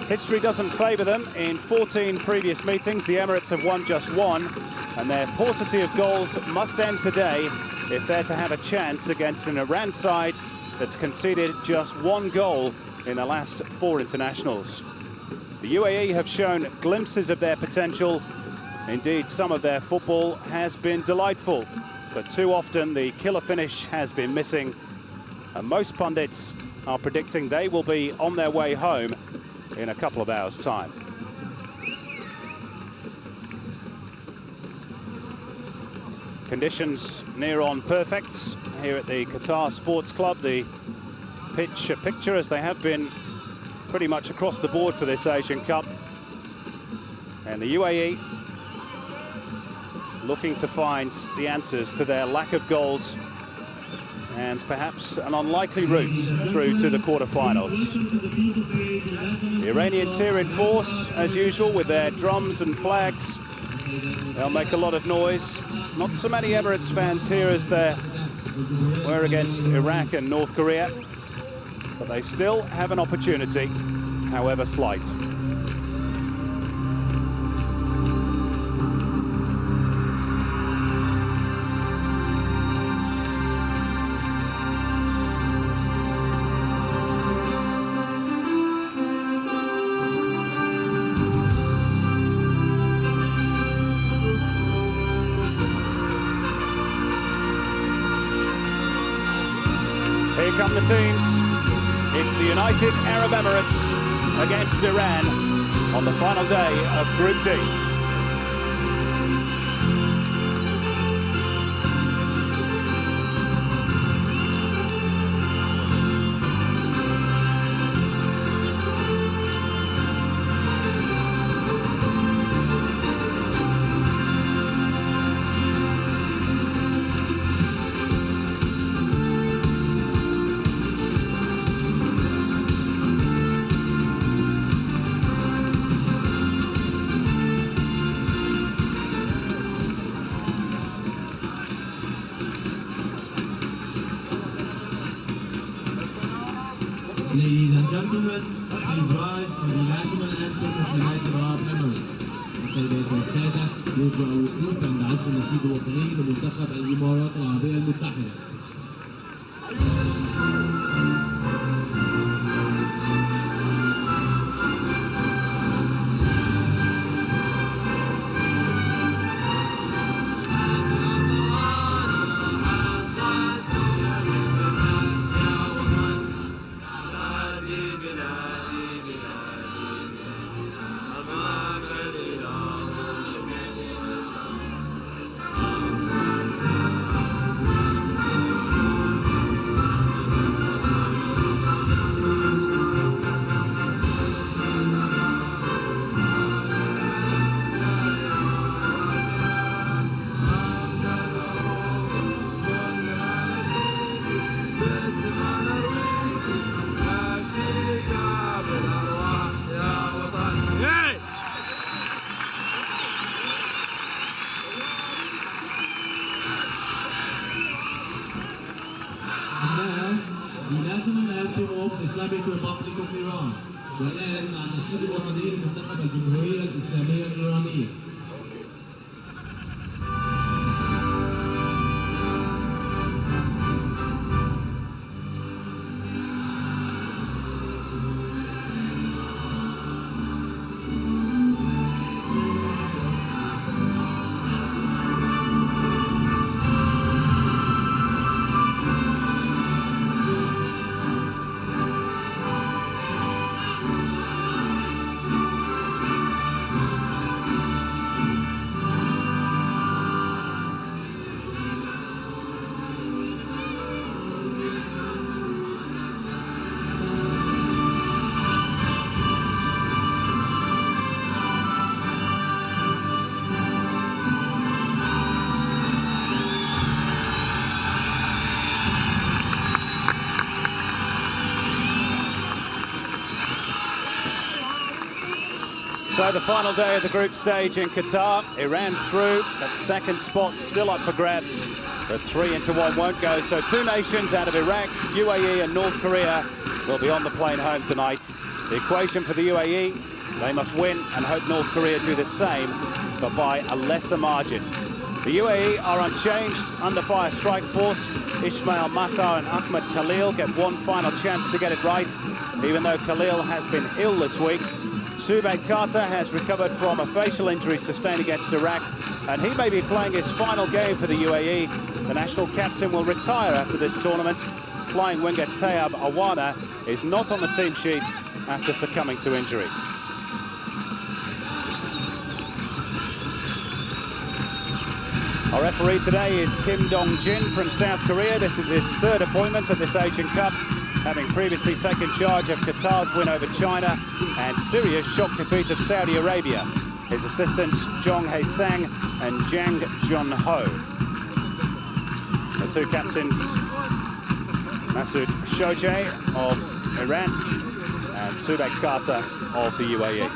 History doesn't favour them. In 14 previous meetings, the Emirates have won just one, and their paucity of goals must end today if they're to have a chance against an Iran side that's conceded just one goal in the last 4 internationals. The UAE have shown glimpses of their potential. Indeed, some of their football has been delightful, but too often the killer finish has been missing, and most pundits are predicting they will be on their way home in a couple of hours' time. Conditions near on perfect here at the Qatar Sports Club. The pitch picture, as they have been pretty much across the board for this Asian Cup. And the UAE looking to find the answers to their lack of goals and perhaps an unlikely route through to the quarterfinals. The Iranians here in force, as usual, with their drums and flags. They'll make a lot of noise. Not so many Emirates fans here as there were against Iraq and North Korea, but they still have an opportunity, however slight. Here come the teams. It's the United Arab Emirates against Iran on the final day of Group D. Ladies and gentlemen, please rise for the national anthem of the United Arab Emirates. السيدات والسادة يرجى الوقوف عند عزف النشيد الوطني لمنتخب الإمارات العربية المتحدة. The national anthem of the Islamic Republic of Iran. والآن مع النشيد الوطني لمنتخب الجمهورية الإسلامية الإيرانية. So the final day of the group stage in Qatar, Iran through, that second spot still up for grabs. But 3 into 1 won't go. So 2 nations out of Iraq, UAE and North Korea will be on the plane home tonight. The equation for the UAE, they must win and hope North Korea do the same, but by a lesser margin. The UAE are unchanged, under fire strike force. Ismail Matar and Ahmed Khalil get one final chance to get it right, even though Khalil has been ill this week. Suheim Carter has recovered from a facial injury sustained against Iraq, and he may be playing his final game for the UAE. The national captain will retire after this tournament. Flying winger Tayyab Awana is not on the team sheet after succumbing to injury. Our referee today is Kim Dong-Jin from South Korea. This is his 3rd appointment at this Asian Cup, having previously taken charge of Qatar's win over China and Syria's shock defeat of Saudi Arabia. His assistants, Jong Hae-sang and Jang Jun-ho. The 2 captains, Masoud Shojaei of Iran and Suheim Carter of the UAE.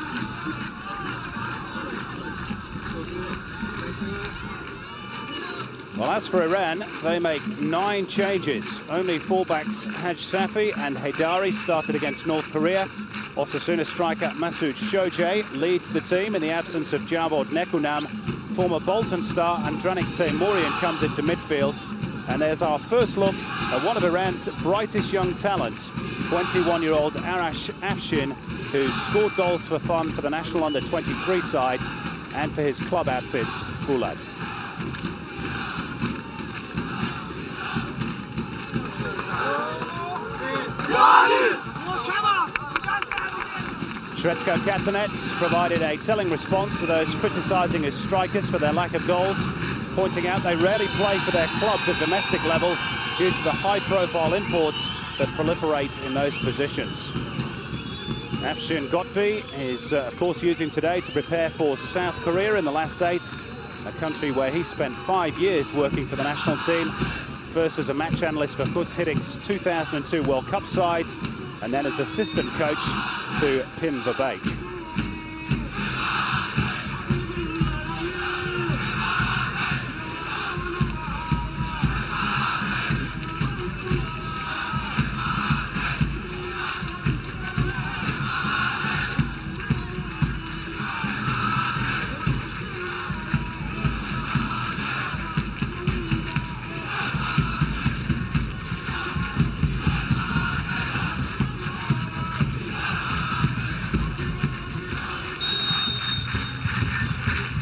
Well, as for Iran, they make 9 changes. Only fullbacks Haj Safi and Haidari started against North Korea. Osasuna striker Masoud Shojaei leads the team in the absence of Javod Nekunam. Former Bolton star Andranik Teimourian comes into midfield. And there's our first look at one of Iran's brightest young talents, 21-year-old Arash Afshin, who's scored goals for fun for the national under-23 side and for his club outfits, Fulad. Shretsko Katanets provided a telling response to those criticising his strikers for their lack of goals, pointing out they rarely play for their clubs at domestic level due to the high-profile imports that proliferate in those positions. Afshin Gotbi is, of course, using today to prepare for South Korea in the last 8, a country where he spent 5 years working for the national team, first as a match analyst for Hus Hiddink's 2002 World Cup side, and then as assistant coach to Pim Verbeek.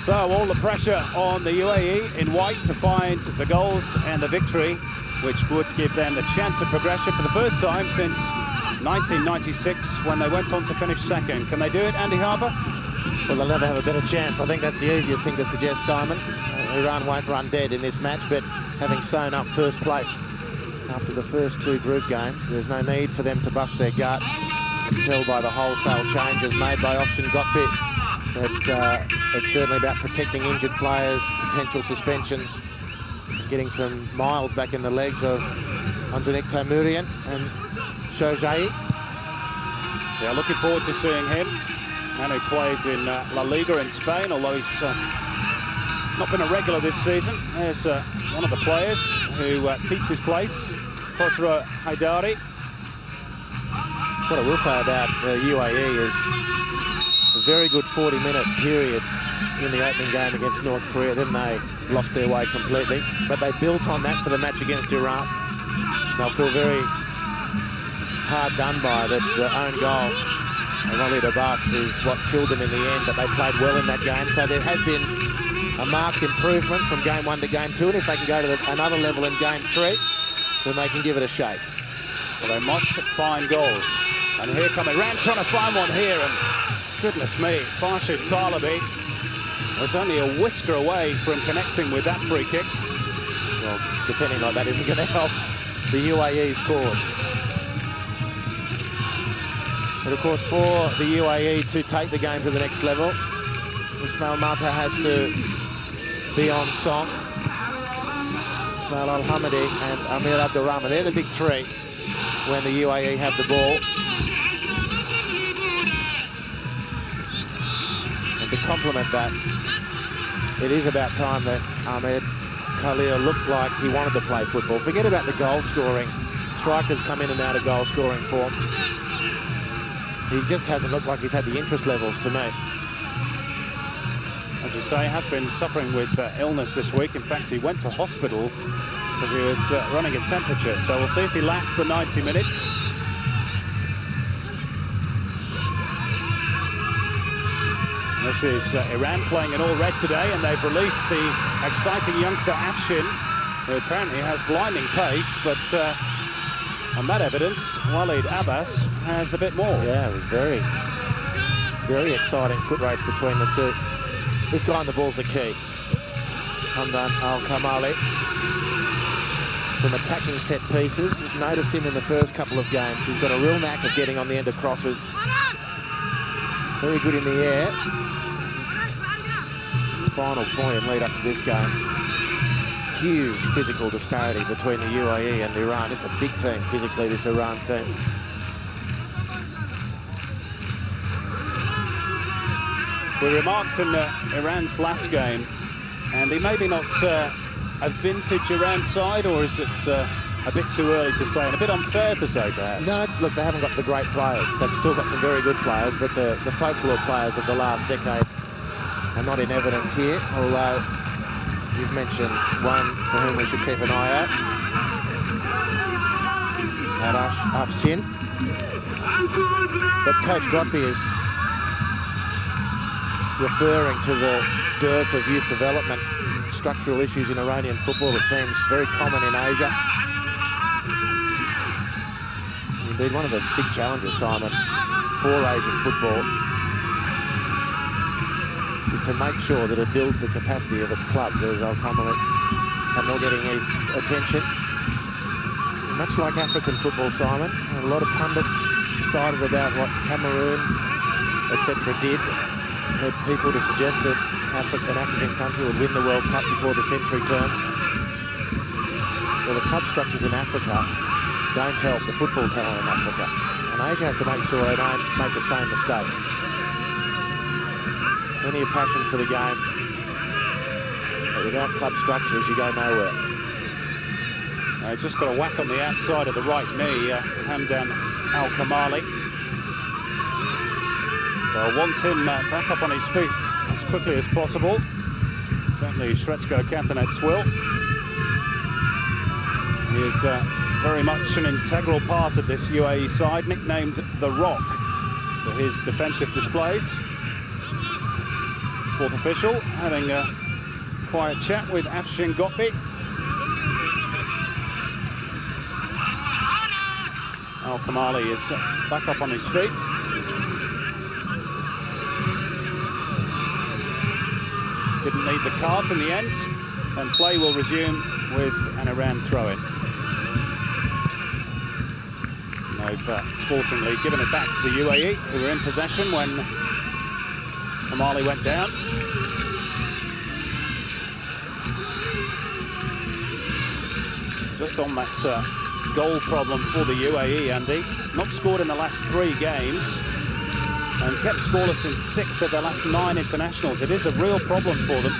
So all the pressure on the UAE in white to find the goals and the victory, which would give them the chance of progression for the first time since 1996 when they went on to finish 2nd. Can they do it, Andy Harper? Well, they'll never have a better chance. I think that's the easiest thing to suggest, Simon. Iran won't run dead in this match, but having sewn up first place after the first 2 group games, there's no need for them to bust their gut and tell by the wholesale changes made by Afshin Gotbi that it's certainly about protecting injured players, potential suspensions, getting some miles back in the legs of Andranik Teimourian and Shojaei. Yeah, looking forward to seeing him. And he plays in La Liga in Spain, although he's not been a regular this season. There's one of the players who keeps his place, Khosrow Haidari. What I will say about the UAE is a very good 40-minute period in the opening game against North Korea. Then they lost their way completely. But they built on that for the match against Iraq. They'll feel very hard done by that. The own goal of Walid Abbas is what killed them in the end, but they played well in that game. So there has been a marked improvement from game 1 to game 2, and if they can go to another level in game 3, then they can give it a shake. Well, they must find goals. And here come Iran trying to find one here, and goodness me, Farshid Talabi was only a whisker away from connecting with that free kick. Well, defending like that isn't going to help the UAE's cause. But of course, for the UAE to take the game to the next level, Ismail Mata has to be on song. Ismail Al-Hamadi and Amir Abdurrahman, they're the big 3 when the UAE have the ball. And to complement that, it is about time that Ahmed Khalil looked like he wanted to play football. Forget about the goal scoring. Strikers come in and out of goal scoring form. He just hasn't looked like he's had the interest levels to me. As we say, has been suffering with illness this week. In fact, he went to hospital because he was running a temperature. So we'll see if he lasts the 90 minutes. This is Iran playing in all red today, and they've released the exciting youngster Afshin, who apparently has blinding pace, but on that evidence, Walid Abbas has a bit more. Yeah, it was very, very exciting foot race between the two. This guy on the ball's the key. Hamad Al-Kamali. From attacking set pieces, you've noticed him in the first couple of games. He's got a real knack of getting on the end of crosses. Very good in the air. Final point and lead up to this game. Huge physical disparity between the UAE and Iran. It's a big team physically, this Iran team. We remarked in Iran's last game, Andy, maybe not a vintage Iran side, or is it a bit too early to say and a bit unfair to say, perhaps? No, look, they haven't got the great players. They've still got some very good players, but the folklore players of the last decade are not in evidence here, although you've mentioned one for whom we should keep an eye out. Afshin. But Coach Gotby is referring to the dearth of youth development, structural issues in Iranian football. It seems very common in Asia. Indeed, one of the big challenges, Simon, for Asian football is to make sure that it builds the capacity of its clubs. There's Al-Kamil getting his attention. Much like African football, Simon, a lot of pundits excited about what Cameroon, etc. did. Led people to suggest that an African country would win the World Cup before the century turn. Well, the club structures in Africa don't help the football talent in Africa. And Asia has to make sure they don't make the same mistake. Plenty of passion for the game. But without club structures, you go nowhere. Just got a whack on the outside of the right knee, Hamdan Al-Kamali. Well, wants him back up on his feet as quickly as possible. Certainly Shretsko Katanets will. He is very much an integral part of this UAE side, nicknamed The Rock for his defensive displays. Fourth official having a quiet chat with Afshin Gotby. Al-Kamali is back up on his feet. Didn't need the cart in the end, and play will resume with an Iran throw-in. They've sportingly given it back to the UAE, who were in possession when Kamali went down. Just on that goal problem for the UAE, Andy. Not scored in the last 3 games and kept scoreless in 6 of their last 9 internationals. It is a real problem for them.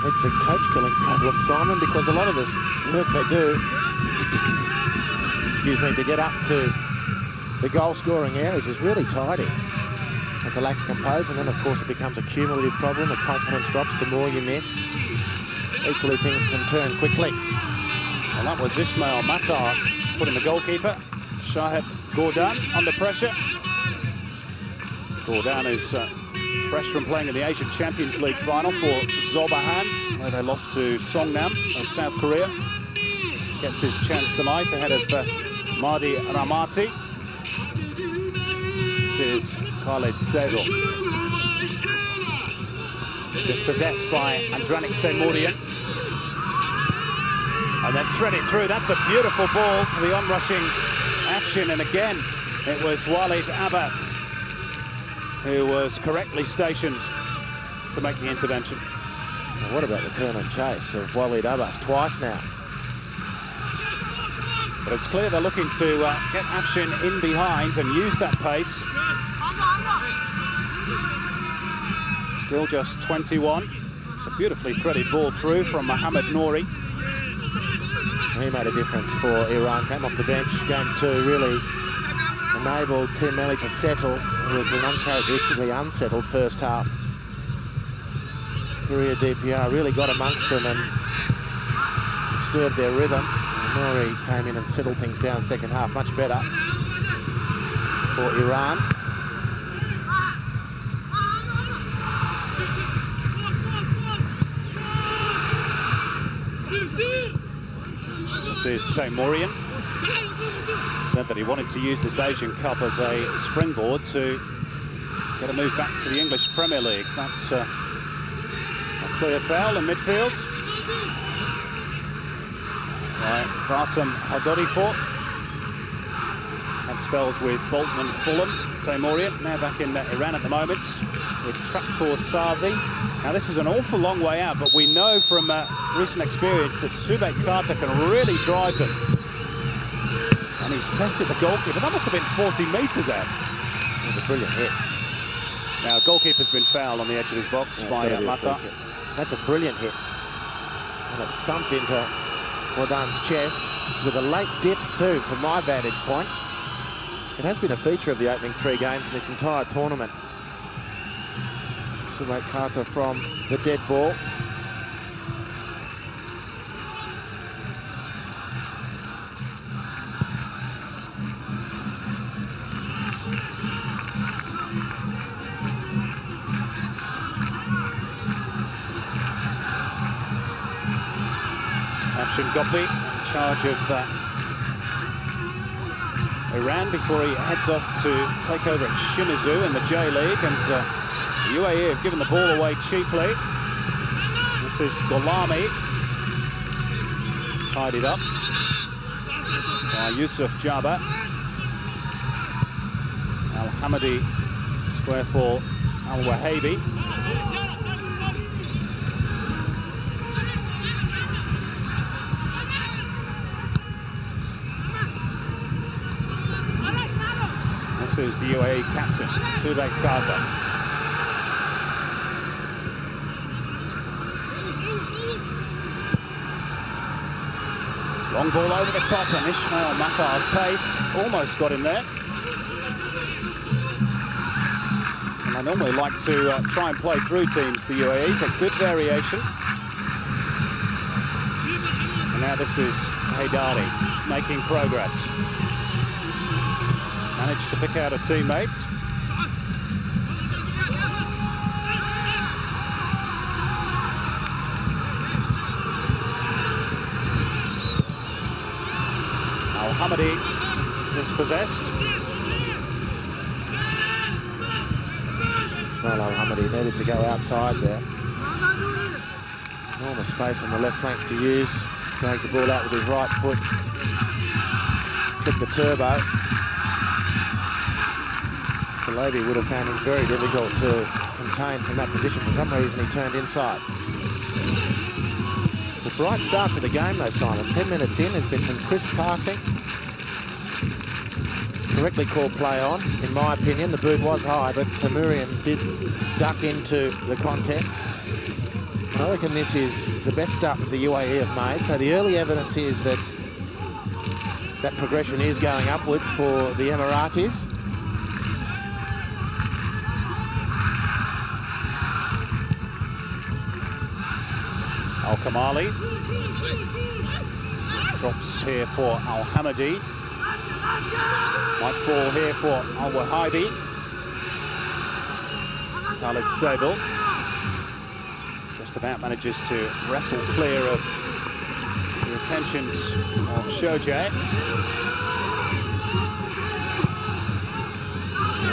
It's a coach-killing problem, Simon, because a lot of this work they do, excuse me, to get up to the goal-scoring areas is really tidy. It's a lack of composure, and then, of course, it becomes a cumulative problem. The confidence drops the more you miss. Equally, things can turn quickly. Well, that was Ismail Matar putting the goalkeeper, Shaheb Gordan, under pressure. Gordan is fresh from playing in the Asian Champions League final for Zobahan, where they lost to Songnam of South Korea. Gets his chance tonight ahead of Mahdi Ramati. This is Khaled Sego. Dispossessed by Andranik Temurian. And then threaded through. That's a beautiful ball for the onrushing Afshin. And again, it was Walid Abbas who was correctly stationed to make the intervention. Well, what about the turn and chase of Walid Abbas twice now? But it's clear they're looking to get Afshin in behind and use that pace. Still just 21 It's a beautifully threaded ball through from Mohamed Nouri. He made a difference for Iran. Came off the bench. Game 2 really enabled Tim Melly to settle. It was an uncharacteristically unsettled first half. Korea DPR really got amongst them and disturbed their rhythm. Nouri came in and settled things down second half, much better for Iran. This is Taimourian. Said that he wanted to use this Asian Cup as a springboard to get a move back to the English Premier League. That's a clear foul in midfield. Right, Bassam Hadodifor. Had spells with Bolton and Fulham. Taimourian now back in Iran at the moment with Traktor Sazi. Now this is an awful long way out, but we know from recent experience that Subek Carter can really drive them. And he's tested the goalkeeper. That must have been 40 metres out. It was a brilliant hit. Now goalkeeper's been fouled on the edge of his box by Mata. That's a brilliant hit. And it thumped into Bodan's chest with a late dip too, from my vantage point. It has been a feature of the opening 3 games in this entire tournament. Subek Carter from the dead ball. Afshin Gobbi in charge of Iran before he heads off to take over at Shimizu in the J-League, and the UAE have given the ball away cheaply. This is Golami, tied it up by Yusuf Jabba. Al-Hamadi square for Al-Wahabi. This is the UAE captain, Subek Carter. Long ball over the top, and Ismail Matar's pace almost got him there. And I normally like to try and play through teams, the UAE, but good variation. And now this is Haidari making progress. Managed to pick out a teammate. Al-Hamadi dispossessed. Ismail Al-Hamadi needed to go outside there. Enormous space on the left flank to use. Drag the ball out with his right foot. Flip the turbo. Kalabi would have found him very difficult to contain from that position. For some reason, he turned inside. It's a bright start to the game, though, Simon. 10 minutes in, there's been some crisp passing. Correctly called play on, in my opinion. The boot was high, but Taimourian did duck into the contest. And I reckon this is the best start that the UAE have made. So the early evidence is that that progression is going upwards for the Emiratis. Al-Kamali drops here for Al-Hamadi. Might fall here for Al-Wahabi. Khalid Sabel just about manages to wrestle clear of the attentions of Shojai.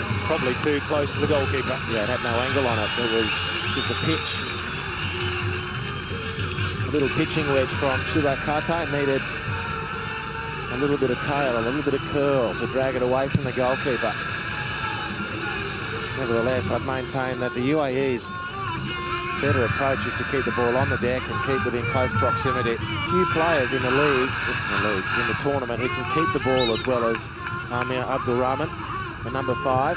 It's probably too close to the goalkeeper. Yeah, it had no angle on it. It was just a pitch. A little pitching wedge from Subek Carter. It needed a little bit of tail, a little bit of curl to drag it away from the goalkeeper. Nevertheless, I'd maintain that the UAE's better approach is to keep the ball on the deck and keep within close proximity. Few players in the tournament who can keep the ball as well as Amir Abdul Rahman, the number 5.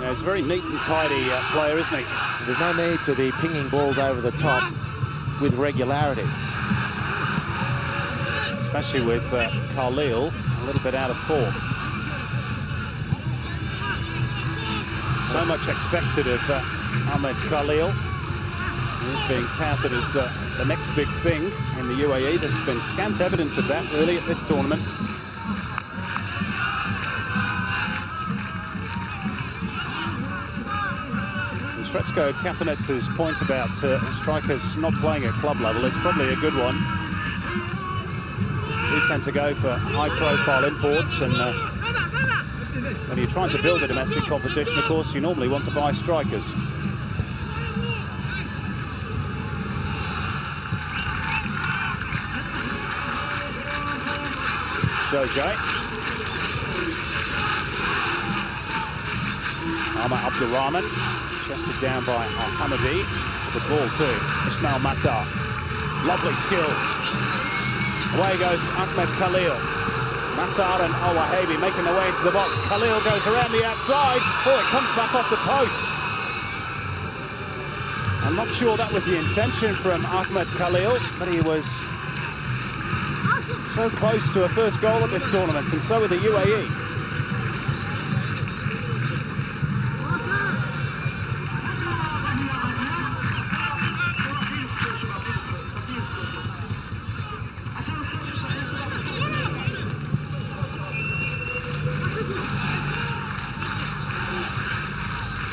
Yeah, Yeah, he's a very neat and tidy player, isn't he? There's no need to be pinging balls over the top with regularity. Especially with Khalil a little bit out of form. So much expected of Ahmed Khalil. He's being touted as the next big thing in the UAE. There's been scant evidence of that, really, at this tournament. And Sretsko Katanetz's point about strikers not playing at club level is probably a good one. We tend to go for high-profile imports, and when you're trying to build a domestic competition, of course, you normally want to buy strikers. Shoji. Ahmad Abdurrahman, chested down by Hamadi. To the ball too. Ismail Matar. Lovely skills. Away goes Ahmed Khalil. Matar and Al-Wahabi making their way into the box. Khalil goes around the outside. Oh, it comes back off the post. I'm not sure that was the intention from Ahmed Khalil, but he was so close to a first goal at this tournament, and so with the UAE.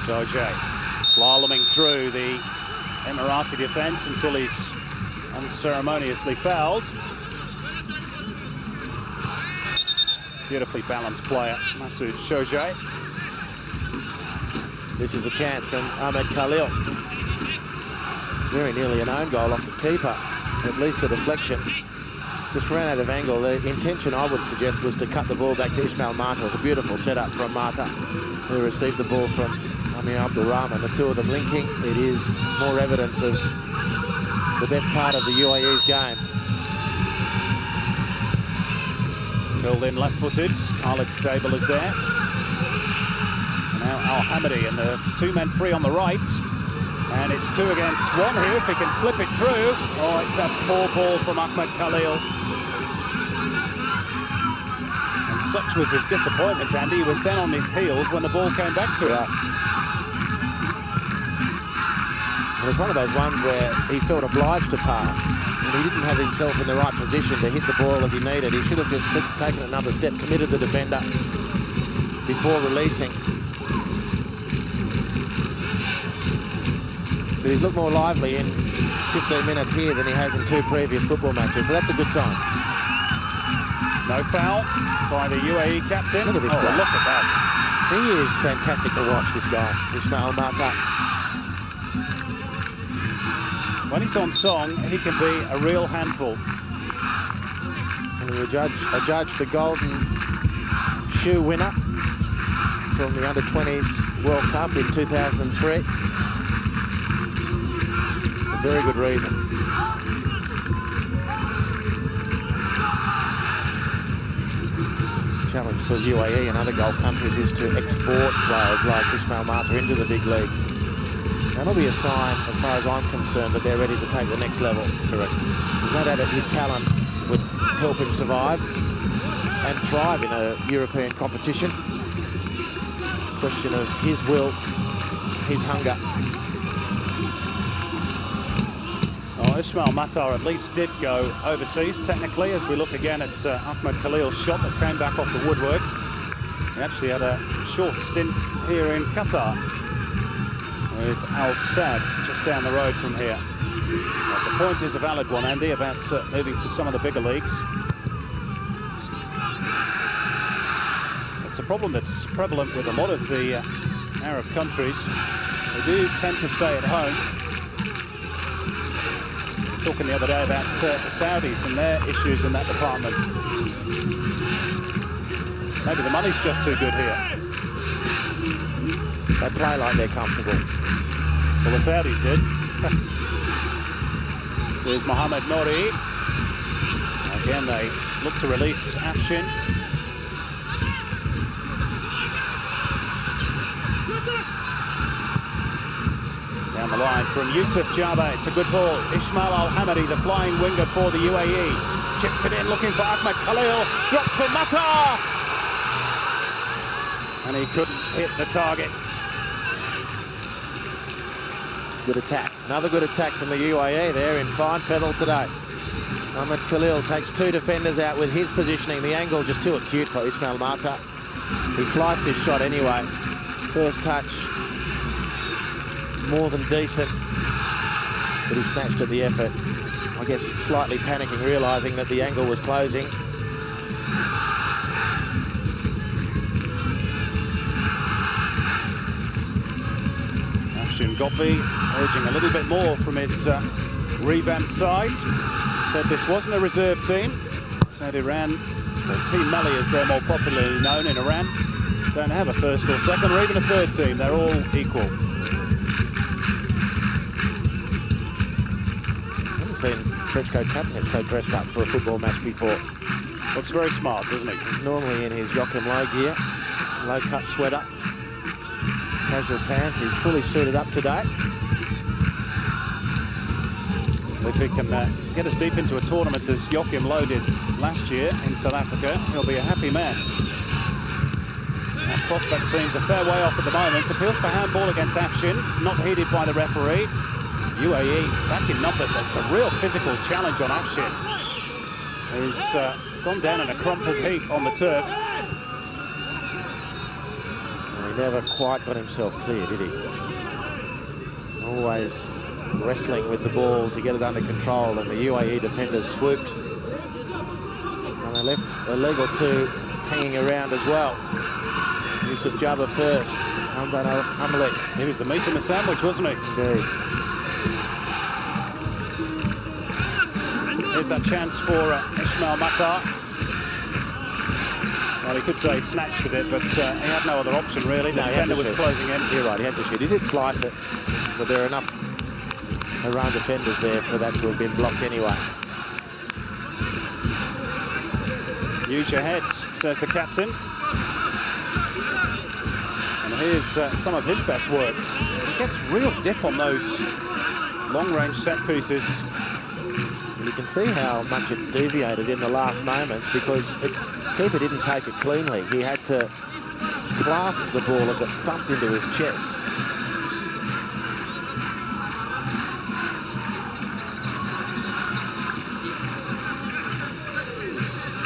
Shoji slaloming through the Emirati defence until he's unceremoniously fouled. Beautifully balanced player, Masoud Shoji. This is the chance from Ahmed Khalil. Very nearly an own goal off the keeper, at least a deflection. Just ran out of angle. The intention, I would suggest, was to cut the ball back to Ismail Mata. It was a beautiful setup from Mata, who received the ball from Abdurrahman. The two of them linking. It is more evidence of the best part of the UAE's game. Filled in left-footed. Khalid Sable is there. And now Al-Hamadi, and the two men free on the right. And it's 2 against 1 here, if he can slip it through. Oh, it's a poor ball from Ahmed Khalil. And such was his disappointment, Andy. He was then on his heels when the ball came back to him. It was one of those ones where he felt obliged to pass. And he didn't have himself in the right position to hit the ball as he needed. He should have just taken another step, committed the defender before releasing. But he's looked more lively in 15 minutes here than he has in 2 previous football matches, so that's a good sign. No foul by the UAE captain. Look at this guy. Look at that. He is fantastic to watch, this guy, Ismail Mata. When he's on song, he can be a real handful. And we judge the Golden Shoe winner from the Under-20s World Cup in 2003. A very good reason. The challenge for UAE and other Gulf countries is to export players like Ismail Mata into the big leagues. That'll be a sign, as far as I'm concerned, that they're ready to take the next level. Correct. There's no doubt that his talent would help him survive and thrive in a European competition. It's a question of his will, his hunger. Well, Ismail Matar at least did go overseas, technically, as we look again at Ahmed Khalil's shot that came back off the woodwork. He actually had a short stint here in Qatar with Al Sadd just down the road from here. But the point is a valid one, Andy, about moving to some of the bigger leagues. It's a problem that's prevalent with a lot of the Arab countries. They do tend to stay at home. We were talking the other day about the Saudis and their issues in that department. Maybe the money's just too good here. They play like they're comfortable. Well, the Saudis did. So here's Mohamed Nouri. Again, they look to release Afshin. Down the line from Yusuf Jabba, it's a good ball. Ismail Al-Hamadi, the flying winger for the UAE. Chips it in, looking for Ahmed Khalil. Drops for Mata! And he couldn't hit the target. Good attack. Another good attack from the UAE there in fine fettle today. Ahmed Khalil takes two defenders out with his positioning. The angle just too acute for Ismail Mata. He sliced his shot anyway. First touch, more than decent, but he snatched at the effort. I guess slightly panicking, realising that the angle was closing. Afshin Gobbi urging a little bit more from his revamped side. Said this wasn't a reserve team. Said Iran, or Team Melli as they're more popularly known in Iran, don't have a first or second or even a third team. They're all equal. I haven't seen Srečko Katanec so dressed up for a football match before. Looks very smart, doesn't he? He's normally in his Joachim Low gear, low-cut sweater, casual pants. He's fully suited up today. If he can get us deep into a tournament as Joachim Low did last year in South Africa, he'll be a happy man. That prospect seems a fair way off at the moment. Appeals for handball against Afshin, not heeded by the referee. UAE back in numbers. It's a real physical challenge on Afshin, who's gone down in a crumpled heap on the turf. Well, he never quite got himself clear, did he? Always wrestling with the ball to get it under control, and the UAE defenders swooped. And they left a leg or two hanging around as well. Yusuf Jabba first, Hamad Al-Hamadi. He was the meat in the sandwich, wasn't he? Indeed. Here's that chance for Ismail Mata. Well, he could say he snatched at it, but he had no other option, really. The defender was closing in. You're right, he had to shoot. He did slice it, but there are enough Iran defenders there for that to have been blocked anyway. Use your heads, says the captain. And here's some of his best work. He gets real dip on those long-range set pieces. You can see how much it deviated in the last moments because the keeper didn't take it cleanly. He had to clasp the ball as it thumped into his chest.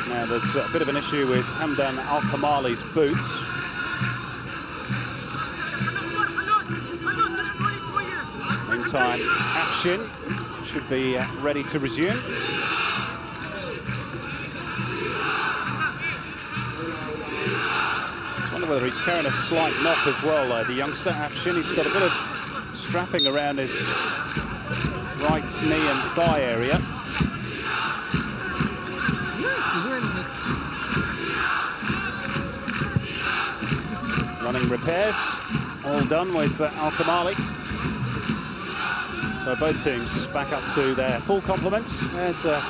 Now there's a bit of an issue with Hamdan Al-Kamali's boots. Meantime, Afshin should be ready to resume. I wonder whether he's carrying a slight knock as well, the youngster Afshin. He's got a bit of strapping around his right knee and thigh area. Running repairs, all done with Al-Kamali. So both teams back up to their full complements. There's that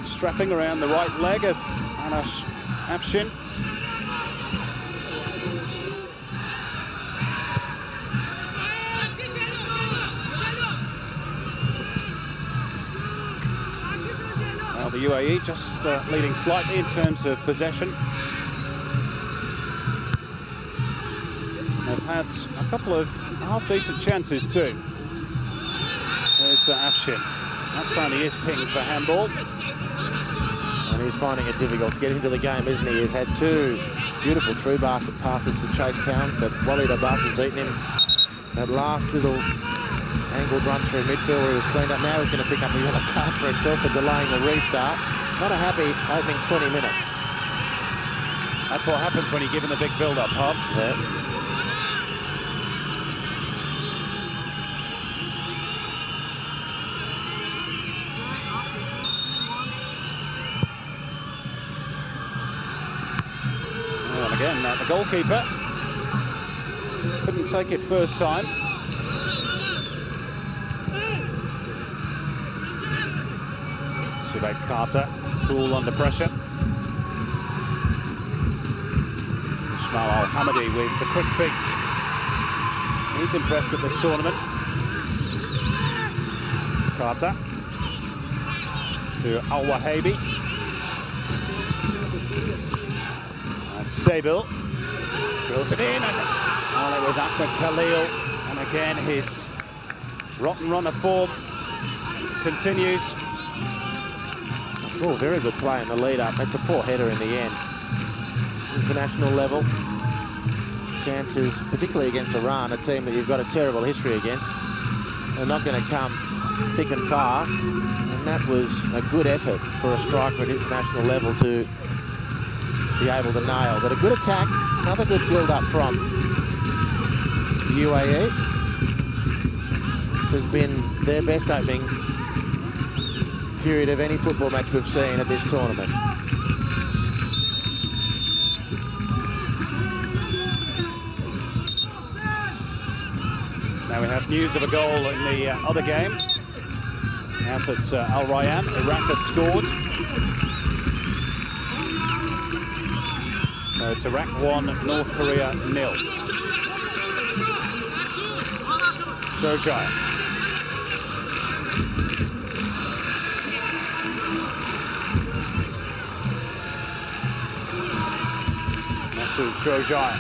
strapping around the right leg of Anash Afshin. Well, the UAE just leading slightly in terms of possession. They've had a couple of half-decent chances too. There's Afshin. That time he is pinged for handball. And he's finding it difficult to get into the game, isn't he? He's had two beautiful through passes to Chasetown, but Walid Abbas has beaten him. That last little angled run through midfield where he was cleaned up. Now he's going to pick up a yellow card for himself for delaying the restart. Not a happy opening 20 minutes. That's what happens when you give him the big build-up, Hobbs. Yeah. Again, the goalkeeper couldn't take it first time. Subek Carter, cool under pressure. Ismail Al-Hamadi with the quick feet. He's impressed at this tournament. Carter to Al-Wahabi. Sabil drills it in, and it was Ahmed Khalil. And again, his rotten run of form continues. Oh, very good play in the lead-up. It's a poor header in the end. International level. Chances, particularly against Iran, a team that you've got a terrible history against, are not going to come thick and fast. And that was a good effort for a striker at international level to be able to nail. But a good attack, another good build-up from the UAE. This has been their best opening period of any football match we've seen at this tournament. Now we have news of a goal in the other game. Out at Al Rayyan, Iraq have scored. So it's Iraq 1, North Korea 0. Suheim. Suheim.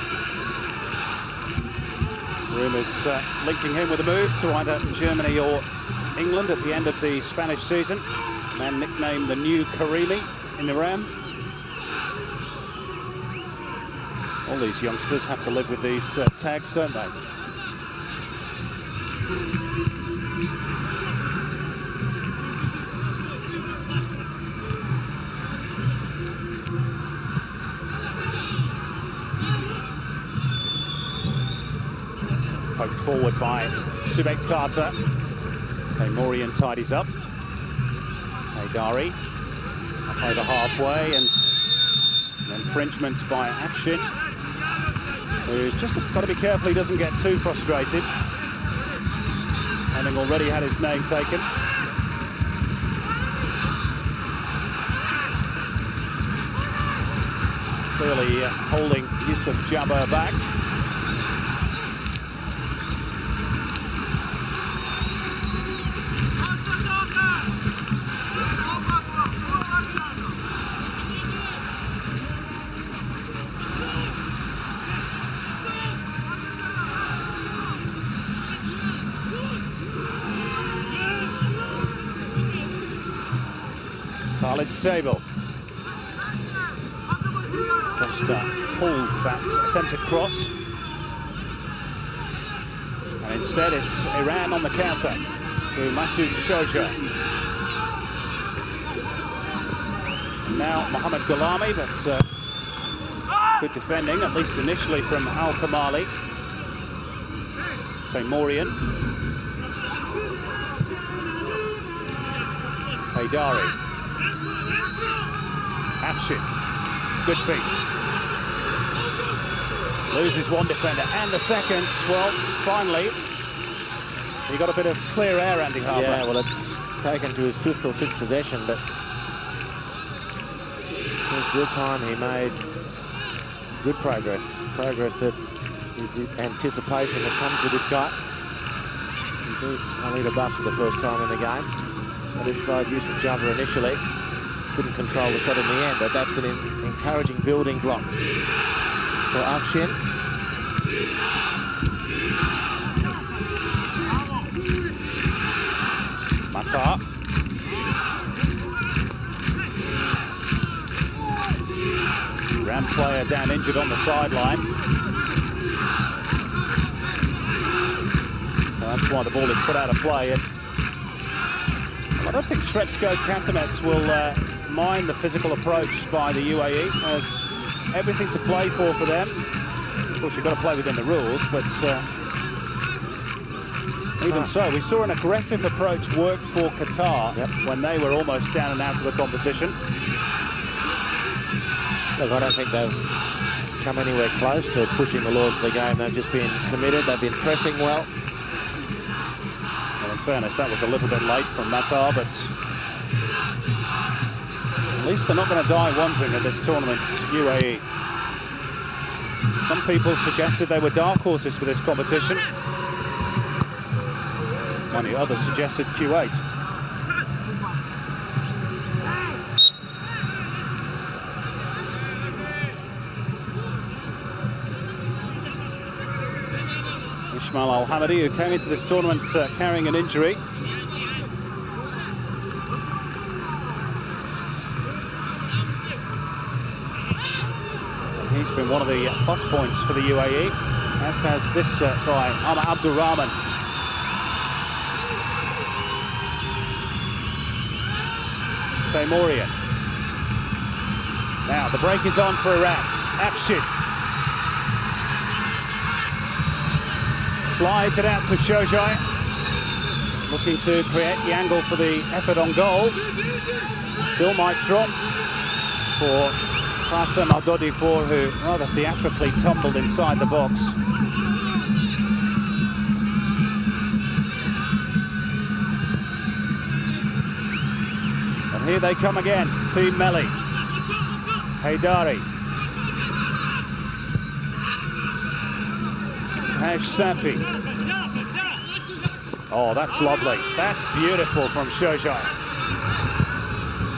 Rumours linking him with a move to either Germany or England at the end of the Spanish season. Man nicknamed the new Karimi in Iran. All these youngsters have to live with these tags, don't they? Poked forward by Suheim Carter. Taimourian tidies up. Haidari up over halfway, and an infringement by Afshin, who's just got to be careful he doesn't get too frustrated, having already had his name taken. Clearly holding Yusuf Jabber back. Khalid Sabil just pulled that attempted cross, and instead it's Iran on the counter through Masoud Shoja. Now Mohamed Gholami, but good defending, at least initially, from Al-Kamali. Taimourian. Haidari. Afshin, good feet. Loses one defender and the second. Well, finally, he got a bit of clear air, Andy Harper. Yeah, well, it's taken to his 5th or 6th possession, but first real time he made good progress. Progress that is the anticipation that comes with this guy. He beat Alida Bus for the first time in the game. Got inside Yusuf Jabber initially. Couldn't control the shot in the end, but that's an encouraging building block for Afshin. Mata. Ram player down injured on the sideline. So that's why the ball is put out of play. And I don't think Sretsko Katamets will mind the physical approach by the UAE. There's everything to play for them. Of course, you've got to play within the rules, but even so, we saw an aggressive approach work for Qatar when they were almost down and out of the competition. Look, I don't think they've come anywhere close to pushing the laws of the game. They've just been committed. They've been pressing well. Well, in fairness, that was a little bit late from Matar, but at least they're not going to die wondering at this tournament's UAE. Some people suggested they were dark horses for this competition. Many others suggested Kuwait. Ismail Al-Hamadi, who came into this tournament carrying an injury. And he's been one of the plus points for the UAE, as has this guy, Ahmad Abdurrahman. Taymourian. Now the break is on for Iran. Afshin. Slides it out to Shohei. Looking to create the angle for the effort on goal. Still might drop for Qasim Al-Dodifor, who rather theatrically tumbled inside the box. And here they come again, Team Melli. Haydari. Hash Safi. Oh, that's lovely. That's beautiful from Shohei.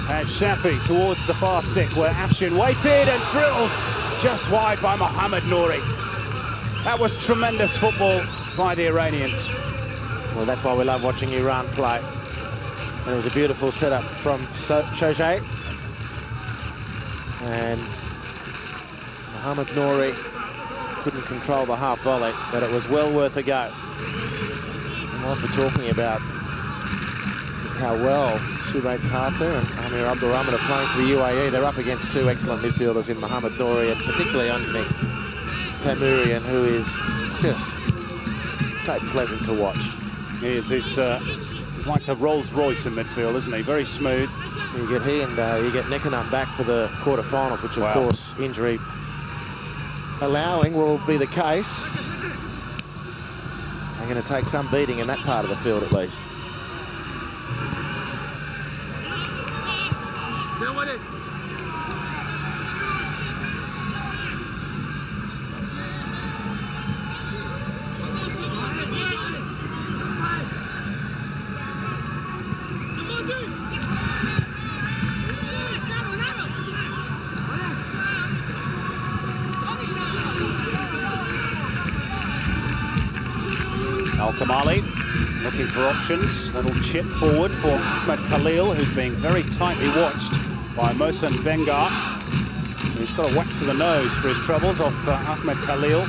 Hash Safi towards the far stick where Afshin waited and drilled just wide by Mohamed Nouri. That was tremendous football by the Iranians. Well, that's why we love watching Iran play. And it was a beautiful setup from Shohei. And Mohamed Nouri couldn't control the half volley, but it was well worth a go. And whilst we're talking about just how well Suheim Carter and Amir Abdurrahman are playing for the UAE, they're up against two excellent midfielders in Mohamed Nouri and particularly Anthony Taymourian, who is just so pleasant to watch. He is. He's like a Rolls Royce in midfield, isn't he? Very smooth. You get he and you get Nekanam back for the quarterfinals, which of course injury allowing will be the case. They're going to take some beating in that part of the field at least. Al-Kamali looking for options. Little chip forward for Ahmed Khalil, who's being very tightly watched by Mohsen Bengar. He's got a whack to the nose for his troubles off Ahmed Khalil.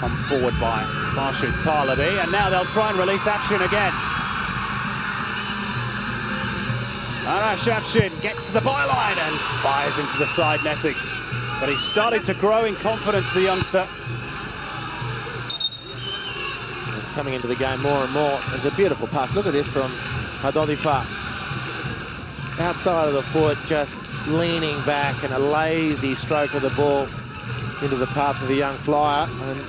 Come forward by Farshid Talibi, and now they'll try and release Afshin again. Arash Afshin gets to the byline and fires into the side netting. But he's starting to grow in confidence, the youngster. He's coming into the game more and more. There's a beautiful pass. Look at this from Al-Dodifor. Outside of the foot, just leaning back, and a lazy stroke of the ball into the path of the young flyer. And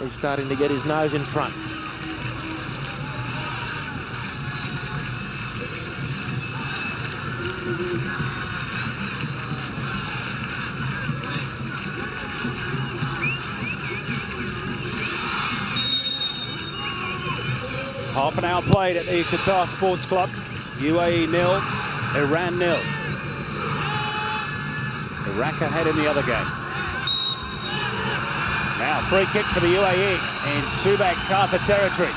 he's starting to get his nose in front. Half an hour played at the Qatar Sports Club. UAE 0, Iran 0. Iraq ahead in the other game. Now free kick for the UAE in Suheim Carter territory.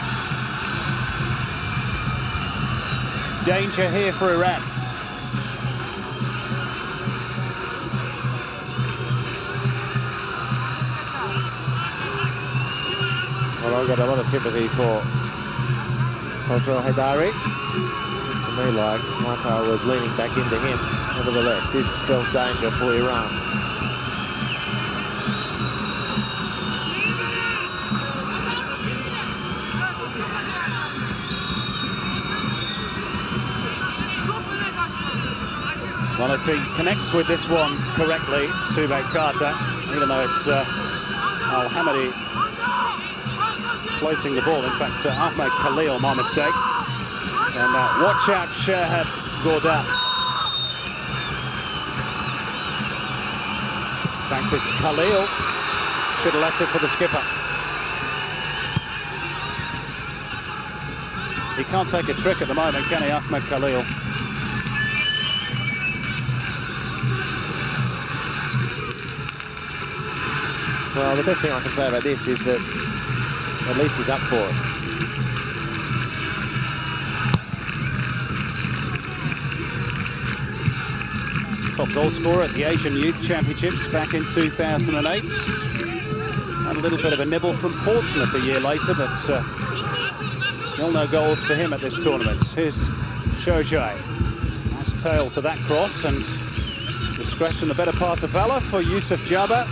Danger here for Iran. Well, I've got a lot of sympathy for Haydari. To me, like Mata was leaning back into him. Nevertheless, this spells danger for Iran. Well, if he connects with this one correctly, Suheim Carter, even though it's Al-Hamadi placing the ball. In fact, Ahmed Khalil, my mistake. And watch out, Shahab Gordon. In fact, it's Khalil. Should have left it for the skipper. He can't take a trick at the moment, can he, Ahmed Khalil? Well, the best thing I can say about this is that at least he's up for it. Top goal scorer at the Asian Youth Championships back in 2008. Had a little bit of a nibble from Portsmouth a year later, but still no goals for him at this tournament. Here's Suheim. Nice tail to that cross, and discretion the better part of valour for Yusuf Jabba.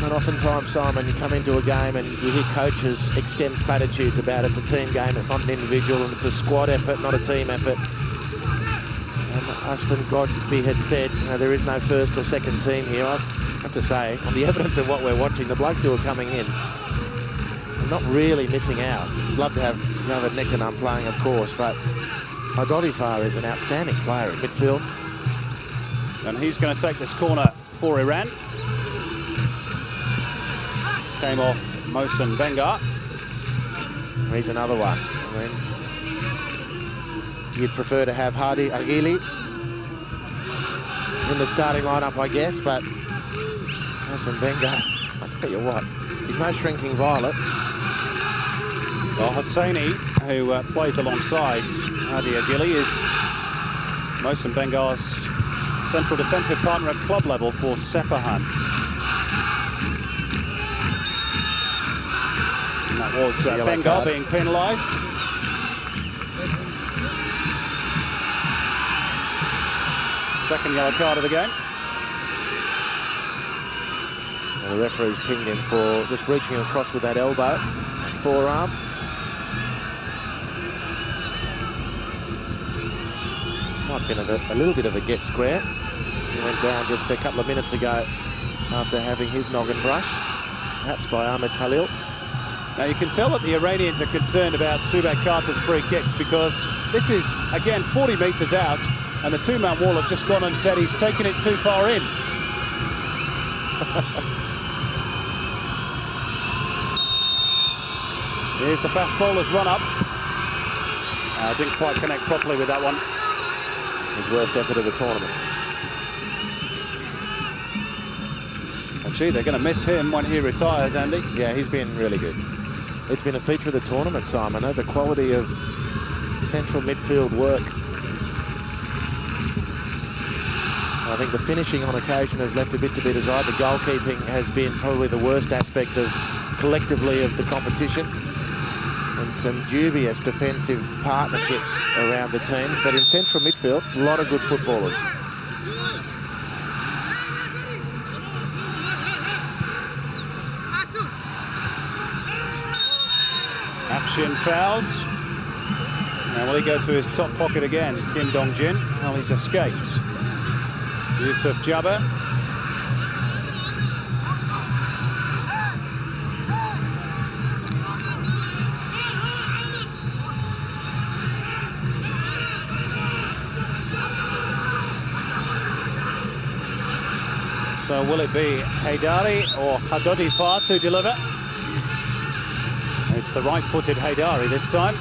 And oftentimes, Simon, you come into a game and you hear coaches extend platitudes about it's a team game, it's not an individual, and it's a squad effort, not a team effort. And Ashwin Godby had said, you know, there is no first or second team here. I have to say, on the evidence of what we're watching, the blokes who are coming in are not really missing out. I'd love to have Hamad Nekanam playing, of course, but Adodifar is an outstanding player in midfield. And he's going to take this corner for Iran. Came off Mohsen Bengar. He's another one. I mean, you'd prefer to have Hadi Aghili in the starting lineup, I guess, but Mohsen Bengar, I tell you what, he's no shrinking violet. Well, Hosseini, who plays alongside Hadi Aghili, is Mohsen Bengar's central defensive partner at club level for Sepahan. And that was Bengar being penalised. Second yellow card of the game. And the referee's pinged him for just reaching across with that elbow, forearm. Might have been a little bit of a get square. He went down just a couple of minutes ago after having his noggin brushed, perhaps by Ahmed Khalil. Now you can tell that the Iranians are concerned about Subak Carter's free kicks, because this is, again, 40 metres out, and the two-man wall have just gone and said he's taken it too far in. Here's the fast bowler's run-up. Didn't quite connect properly with that one. His worst effort of the tournament. Well, gee, they're going to miss him when he retires, Andy. Yeah, he's been really good. It's been a feature of the tournament, Simon, the quality of central midfield work. I think the finishing on occasion has left a bit to be desired. The goalkeeping has been probably the worst aspect of collectively of the competition, and some dubious defensive partnerships around the teams. But in central midfield, a lot of good footballers. Afshin fouls. Now will he go to his top pocket again, Kim Dong-Jin? Well, he's escaped. Yusuf Jabba. So will it be Haidari or Adodifar to deliver? It's the right-footed Haidari this time.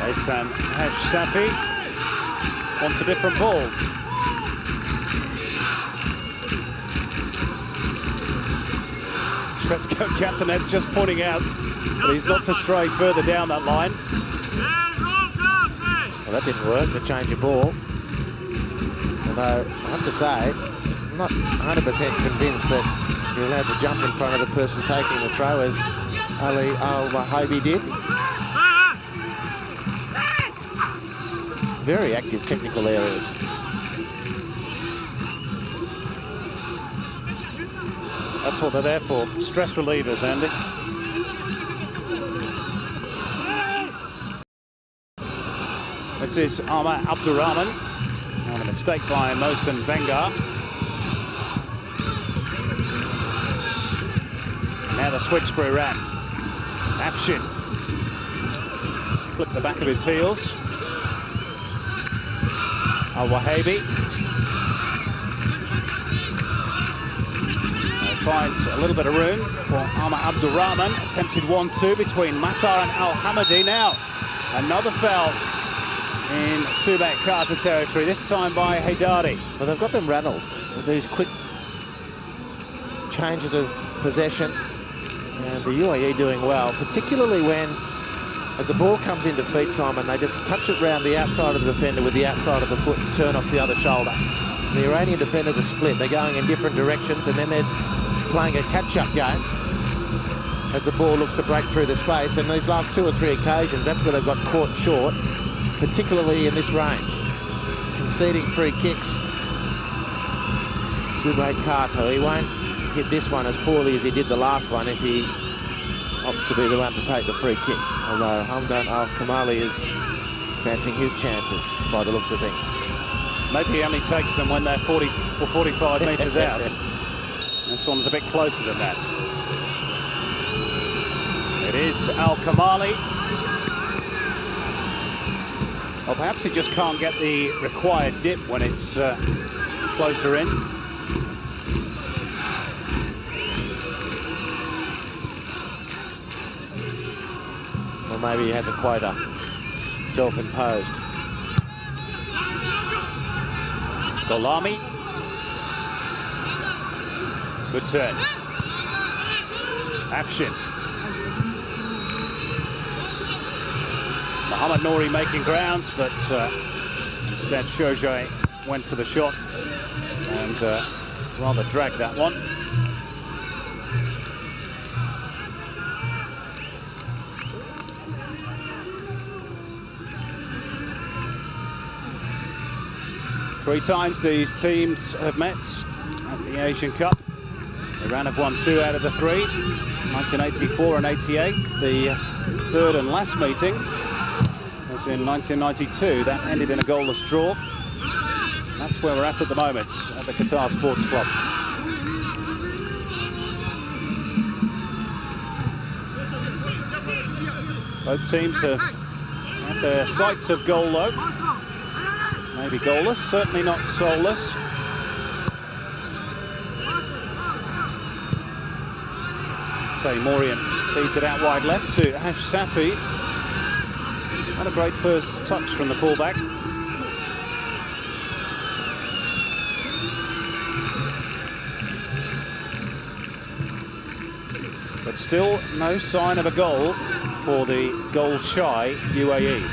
Hassan Hashsafi wants a different ball. Shvetsko Katanets just pointing out that he's not to stray further down that line. Well, that didn't work, the change of ball. Although, I have to say, I'm not 100% convinced that you're allowed to jump in front of the person taking the throw, as Ali Al-Wahabi did. Very active technical areas. That's what they're there for, stress relievers, Andy. This is Ahmad Abdurrahman. On a mistake by Mohsen Bengar. Now the switch for Iran. Afshin. Clipped the back of his heels. Al-Wahabi. finds a little bit of room for Ahmad Abdulrahman. Attempted 1-2 between Matar and Al-Hamadi. Now, another foul in Subek Carter territory, this time by Haydari. Well, they've got them rattled with these quick changes of possession. And the UAE doing well, particularly when, as the ball comes into feet, Simon, they just touch it round the outside of the defender with the outside of the foot and turn off the other shoulder. And the Iranian defenders are split. They're going in different directions, and then they're playing a catch-up game as the ball looks to break through the space. And these last 2 or 3 occasions, that's where they've got caught short, particularly in this range. Conceding free kicks. Subek Carter, he won't hit this one as poorly as he did the last one if he opts to be the one to take the free kick. Although Hamdan Al-Kamali is fancying his chances by the looks of things. Maybe he only takes them when they're 40 or 45 metres out. This one's a bit closer than that. It is Al-Kamali. Well, perhaps he just can't get the required dip when it's closer in. Or maybe he has a quota self-imposed. Golami. Good turn. Afshin. Mohamed Nouri making grounds, but instead Shoja went for the shot and rather dragged that one. Three times these teams have met at the Asian Cup. Iran have won 2 out of the 3, 1984 and 88. The third and last meeting was in 1992. That ended in a goalless draw. That's where we're at the moment at the Qatar Sports Club. Both teams have had their sights of goal though. Maybe goalless, certainly not soulless. Taimourian feeds it out wide left to Hash Safi. What a great first touch from the fullback. But still no sign of a goal for the goal-shy UAE.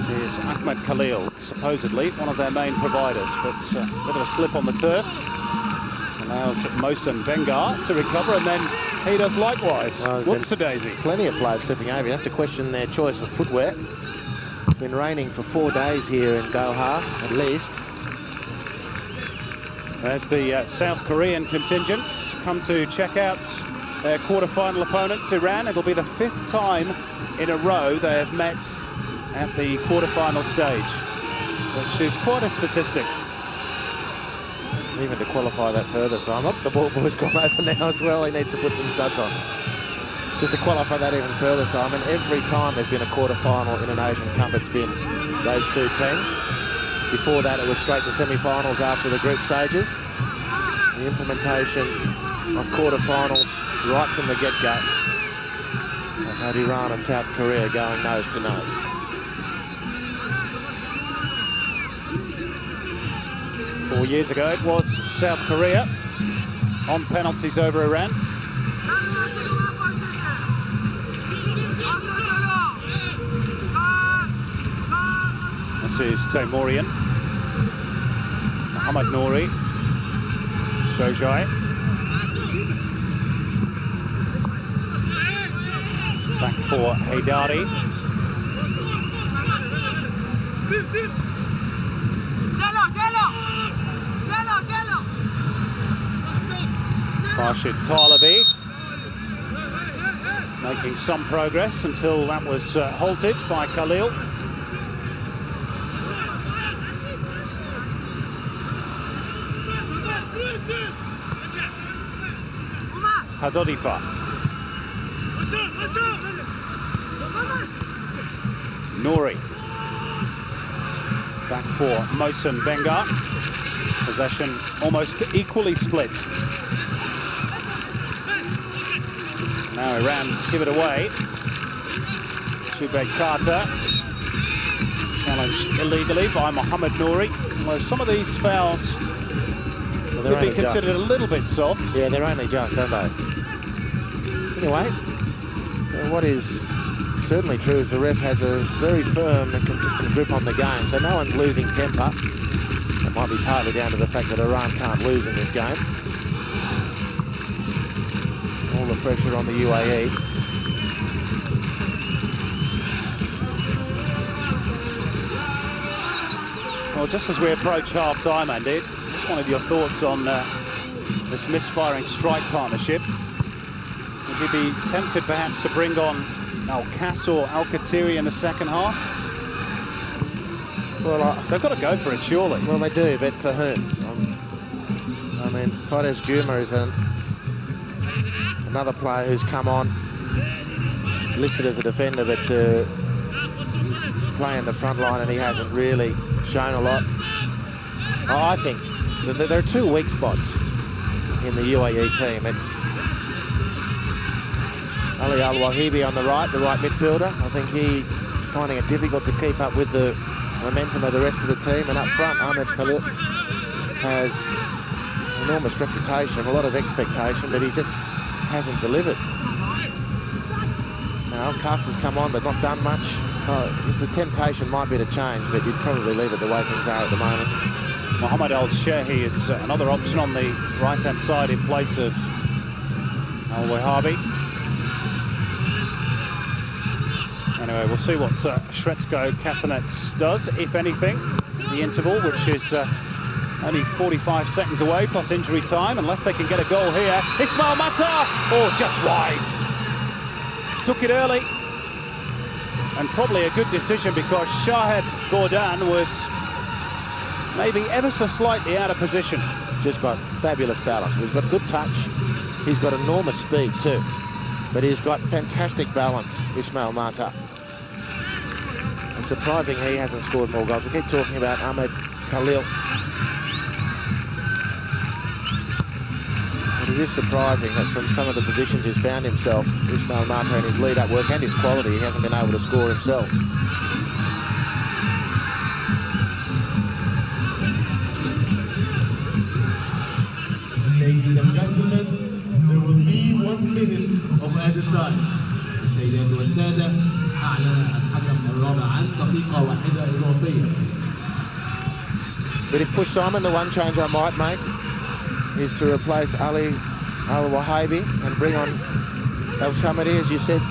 Here's Ahmed Khalil, supposedly one of their main providers, but a bit of a slip on the turf. Allows Mohsen Bengar to recover, and then he does likewise. Well, whoops-a-daisy. Plenty of players slipping over. You have to question their choice of footwear. It's been raining for 4 days here in Doha, at least. There's the South Korean contingents come to check out their quarter-final opponents, Iran. It'll be the 5th time in a row they have met at the quarter-final stage, which is quite a statistic. Even to qualify that further, Simon. The ball boy's gone over now as well. He needs to put some studs on. Just to qualify that even further, Simon, every time there's been a quarter-final in an Asian Cup, it's been those 2 teams. Before that, it was straight to semi-finals after the group stages. The implementation of quarter-finals right from the get-go. I've had Iran and South Korea going nose to nose. Four years ago, it was South Korea on penalties over Iran. This is Taimourian. Mohamed Nouri. Shojai. Back for Haydari. Farshid Talabi making some progress until that was halted by Khalil. Hadodifa. Nouri. Back for Mohsen Bengar. Possession almost equally split. Now Iran give it away. Suheim Carter challenged illegally by Mohamed Nouri. Well, some of these fouls could be considered a little bit soft. Yeah, they're only just, aren't they? Anyway, what is certainly true is the ref has a very firm and consistent grip on the game, so no one's losing temper. It might be partly down to the fact that Iran can't lose in this game. All the pressure on the UAE. Well, just as we approach half-time, Andy, just wanted your thoughts on this misfiring strike partnership. Would you be tempted perhaps to bring on Al-Kas or Al-Khatiri in the second half? Well, they've got to go for it, surely. Well, they do, but for whom? I mean, Fadez Juma is another player who's come on, listed as a defender, but to play in the front line, and he hasn't really shown a lot. I think that there are two weak spots in the UAE team. It's Ali Al-Wahibi on the right midfielder. I think he's finding it difficult to keep up with the momentum of the rest of the team. And up front, Ahmed Khalil has enormous reputation, a lot of expectation, but he just hasn't delivered. Now, Al-Kas has come on, but not done much. The temptation might be to change, but you'd probably leave it the way things are at the moment. Mohamed Al-Shehi is another option on the right-hand side in place of Al-Wahabi. Anyway, we'll see what Shrezko Katanets does, if anything. The interval, which is only 45 seconds away, plus injury time, unless they can get a goal here. Ismail Mata! Oh, just wide. Took it early. And probably a good decision, because Shahed Gordon was maybe ever so slightly out of position. He's just got fabulous balance. He's got good touch. He's got enormous speed too. But he's got fantastic balance, Ismail Mata. It's surprising he hasn't scored more goals. We keep talking about Ahmed Khalil. But it is surprising that from some of the positions he's found himself, Ismail Mata, in his lead-up work and his quality, he hasn't been able to score himself. Ladies and gentlemen, there will be 1 minute of added time. السيدات والسادة، أعلن الحكم الرابع عن دقيقة واحدة إضافية. But if push Simon, the one change I might make is to replace Ali Al-Wahabi and bring on El Shamari, as you said.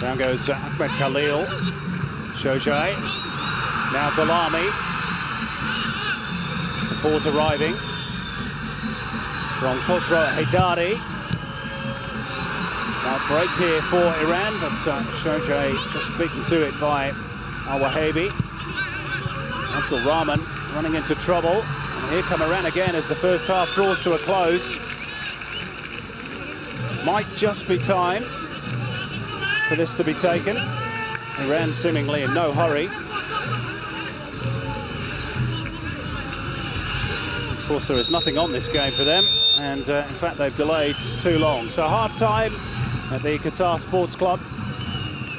Down goes Ahmed Khalil. Shojai. Now Ghalami. Support arriving from Khosrow Haidari. Now break here for Iran, but Shojai just beaten to it by Al-Wahabi. Abdul Rahman running into trouble. And here come Iran again as the first half draws to a close. Might just be time for this to be taken. Iran seemingly in no hurry. Of course, there is nothing on this game for them, and in fact they've delayed too long. So half-time at the Qatar Sports Club.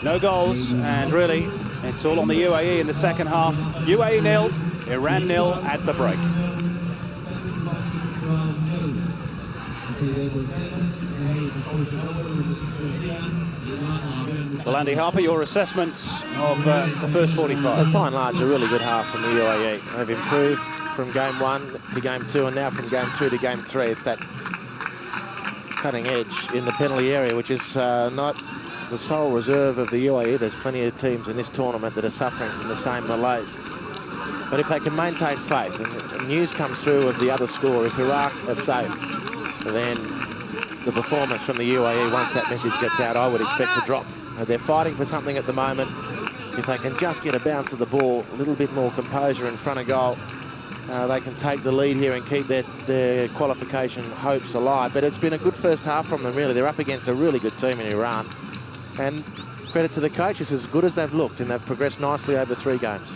No goals, and really it's all on the UAE in the second half. UAE 0, Iran 0 at the break. Well, Andy Harper, your assessments of the first 45? By and large, a really good half from the UAE. They've improved from game 1 to game 2, and now from game 2 to game 3. It's that cutting edge in the penalty area, which is not the sole reserve of the UAE. There's plenty of teams in this tournament that are suffering from the same malaise. But if they can maintain faith, and news comes through of the other score, if Iraq are safe, then the performance from the UAE, once that message gets out, I would expect to drop. They're fighting for something at the moment. If they can just get a bounce of the ball, a little bit more composure in front of goal, they can take the lead here and keep their qualification hopes alive. But it's been a good first half from them, really. They're up against a really good team in Iran. And credit to the coaches, as good as they've looked, and they've progressed nicely over 3 games.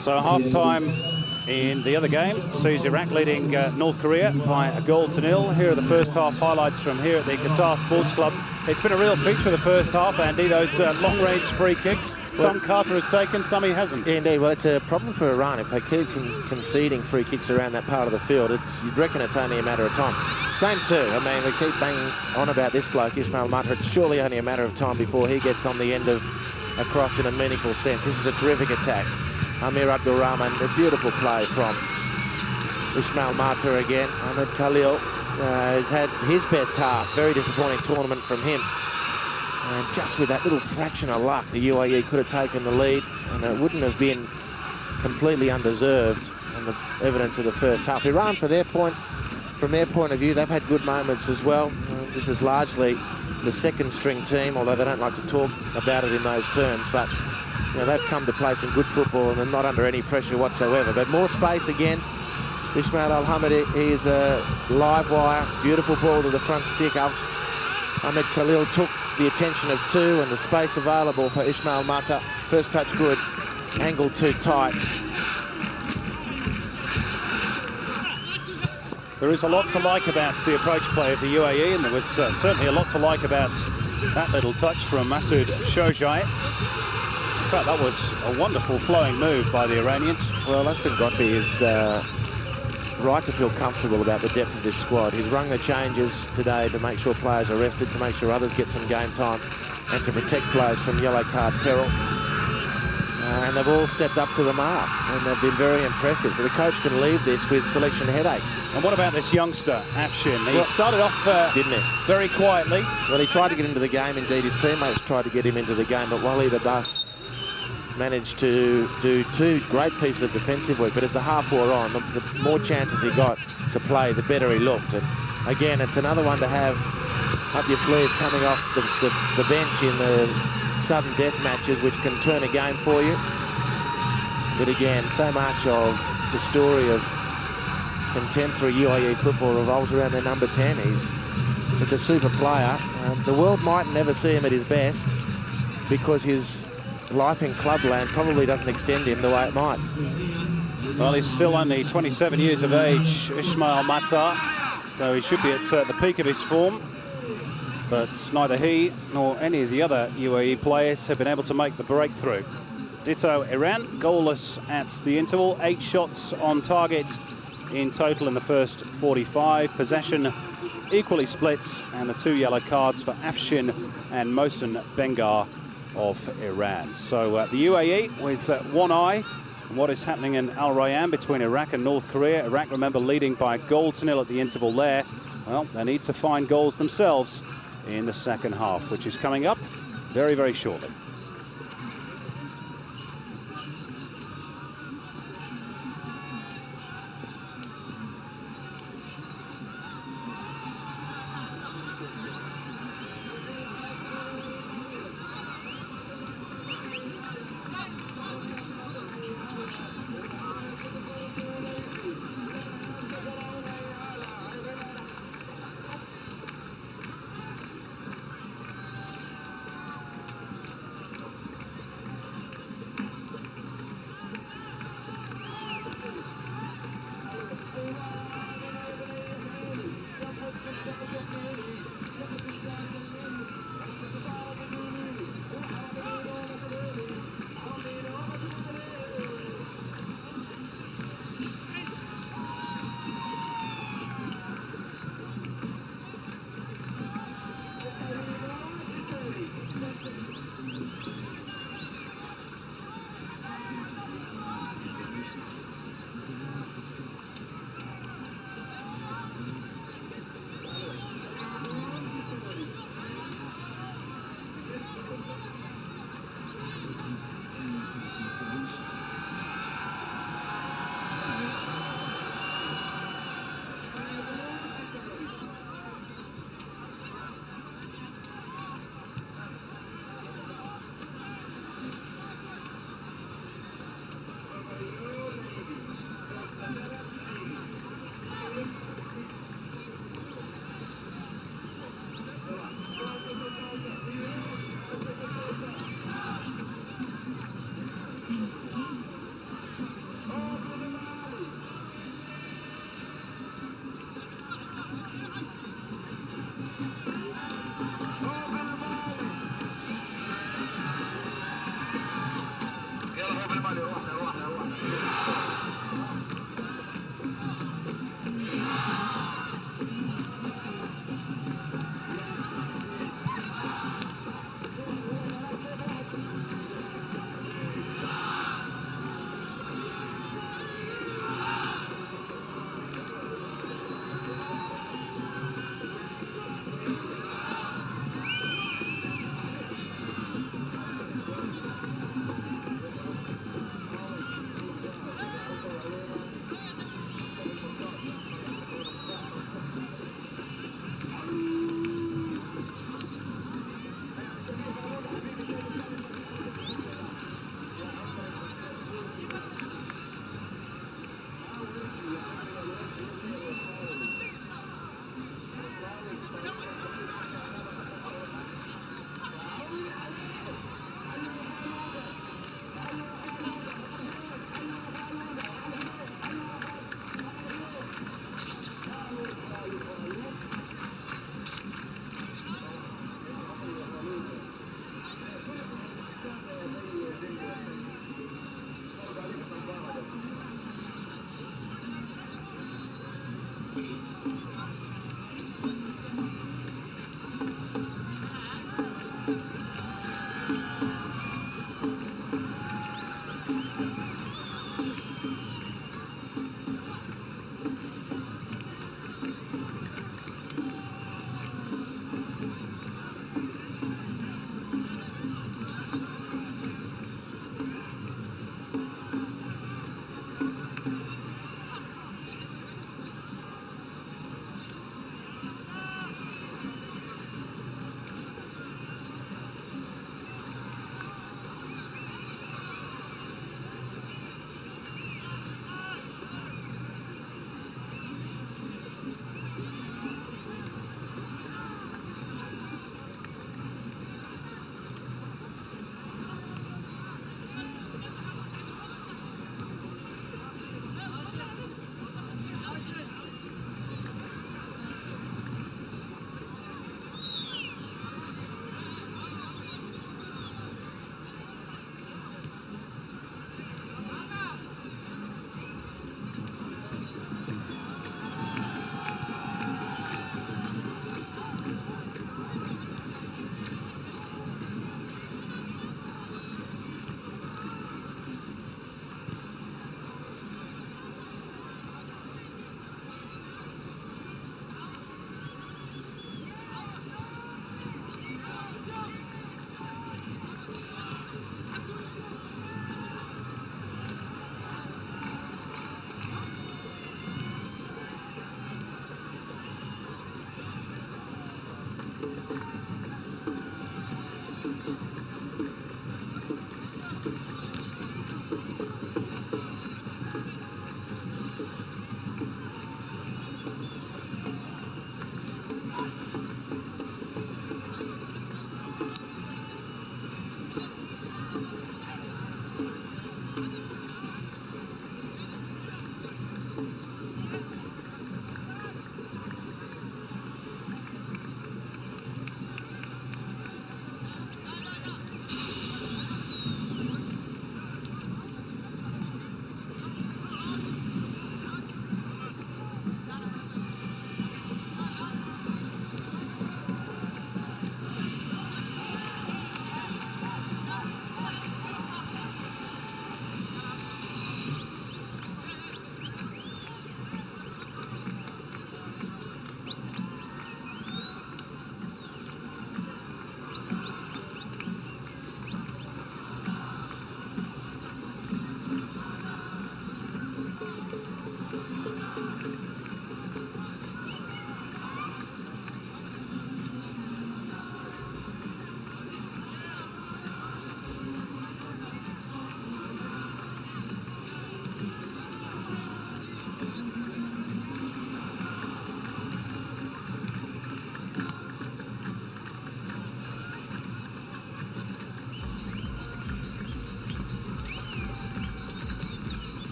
So half-time in the other game sees Iraq leading North Korea by 1-0. Here are the first half highlights from here at the Qatar Sports Club. It's been a real feature of the first half, Andy, those long-range free kicks. Some Carter has taken, some he hasn't. Indeed, well, it's a problem for Iran if they keep conceding free kicks around that part of the field. You'd reckon it's only a matter of time. Same too, I mean, we keep banging on about this bloke, Ismail Mata. It's surely only a matter of time before he gets on the end of a cross in a meaningful sense. This is a terrific attack. Amir Abdul Rahman, a beautiful play from Ismail Mata again. Ahmed Khalil has had his best half. Very disappointing tournament from him. And just with that little fraction of luck, the UAE could have taken the lead, and it wouldn't have been completely undeserved on the evidence of the first half. Iran, from their point of view, they've had good moments as well. This is largely the second-string team, although they don't like to talk about it in those terms. But you know, they've come to play some good football, and they're not under any pressure whatsoever. But more space again. Ismail Al-Hamadi, he's a live wire. Beautiful ball to the front stick. Ahmed Khalil took the attention of two, and the space available for Ismail Mata. First touch good, angle too tight. There is a lot to like about the approach play of the UAE, and there was certainly a lot to like about that little touch from Masoud Shojai. In fact, that was a wonderful flowing move by the Iranians. Well, Ashford Godby is right to feel comfortable about the depth of this squad. He's rung the changes today to make sure players are rested, to make sure others get some game time, and to protect players from yellow card peril. And they've all stepped up to the mark, and they've been very impressive. So the coach can leave this with selection headaches. And what about this youngster, Afshin? He started off didn't he? Very quietly. Well, he tried to get into the game. Indeed, his teammates tried to get him into the game, but Walid Abbas managed to do two great pieces of defensive work. But as the half wore on, the more chances he got to play, the better he looked. And again, it's another one to have up your sleeve coming off the bench in the sudden death matches, which can turn a game for you. But again, so much of the story of contemporary UAE football revolves around their number 10. He's a super player. The world might never see him at his best because his life in clubland probably doesn't extend him the way it might. Well, he's still only 27 years of age, Ismail Mata, so he should be at the peak of his form. But neither he nor any of the other UAE players have been able to make the breakthrough. Ditto Iran, goalless at the interval, 8 shots on target in total in the first 45. Possession equally splits, and the 2 yellow cards for Afshin and Mohsen Bengar of Iran. So the UAE with one eye on what is happening in Al Rayyan between Iraq and North Korea. Iraq, remember, leading by 1-0 at the interval there. Well, they need to find goals themselves in the second half, which is coming up very, very shortly.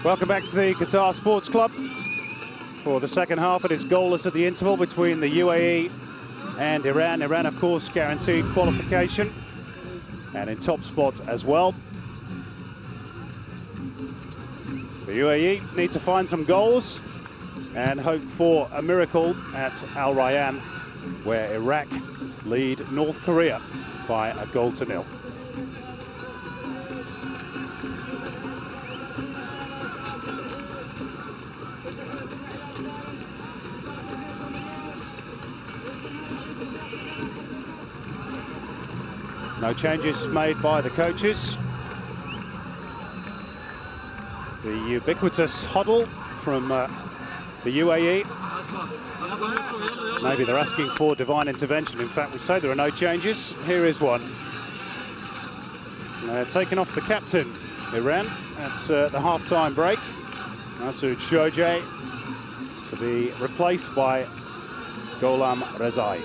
Welcome back to the Qatar Sports Club. For the second half, it is goalless at the interval between the UAE and Iran. Iran, of course, guaranteed qualification and in top spots as well. The UAE need to find some goals and hope for a miracle at Al Rayyan, where Iraq lead North Korea by 1-0. No changes made by the coaches. The ubiquitous huddle from the UAE. Maybe they're asking for divine intervention. In fact, we say there are no changes. Here is one. Taking off the captain, Iran, at the half-time break. Masoud Shojai to be replaced by Gholam Rezai.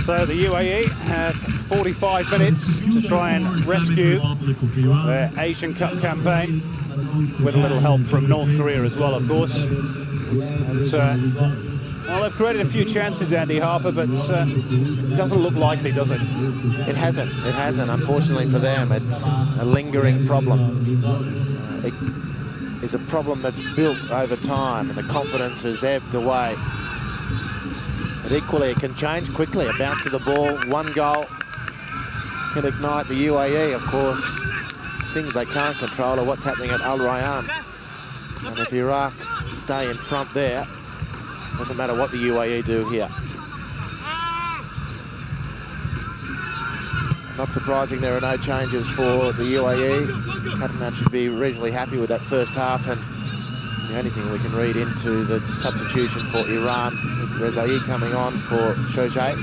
So the UAE have 45 minutes to try and rescue their Asian Cup campaign, with a little help from North Korea as well, of course. And, well, they've created a few chances, Andy Harper, but it doesn't look likely, does it? It hasn't. It hasn't. Unfortunately for them, it's a lingering problem. It is a problem that's built over time, and the confidence has ebbed away. But equally, it can change quickly. A bounce of the ball, one goal can ignite the UAE. Of course, things they can't control are what's happening at Al Rayyan. And if Iraq stay in front there, doesn't matter what the UAE do here. Not surprising there are no changes for the UAE. Qatar should be reasonably happy with that first half, and the only thing we can read into the substitution for Iran, Rezai coming on for Shojai,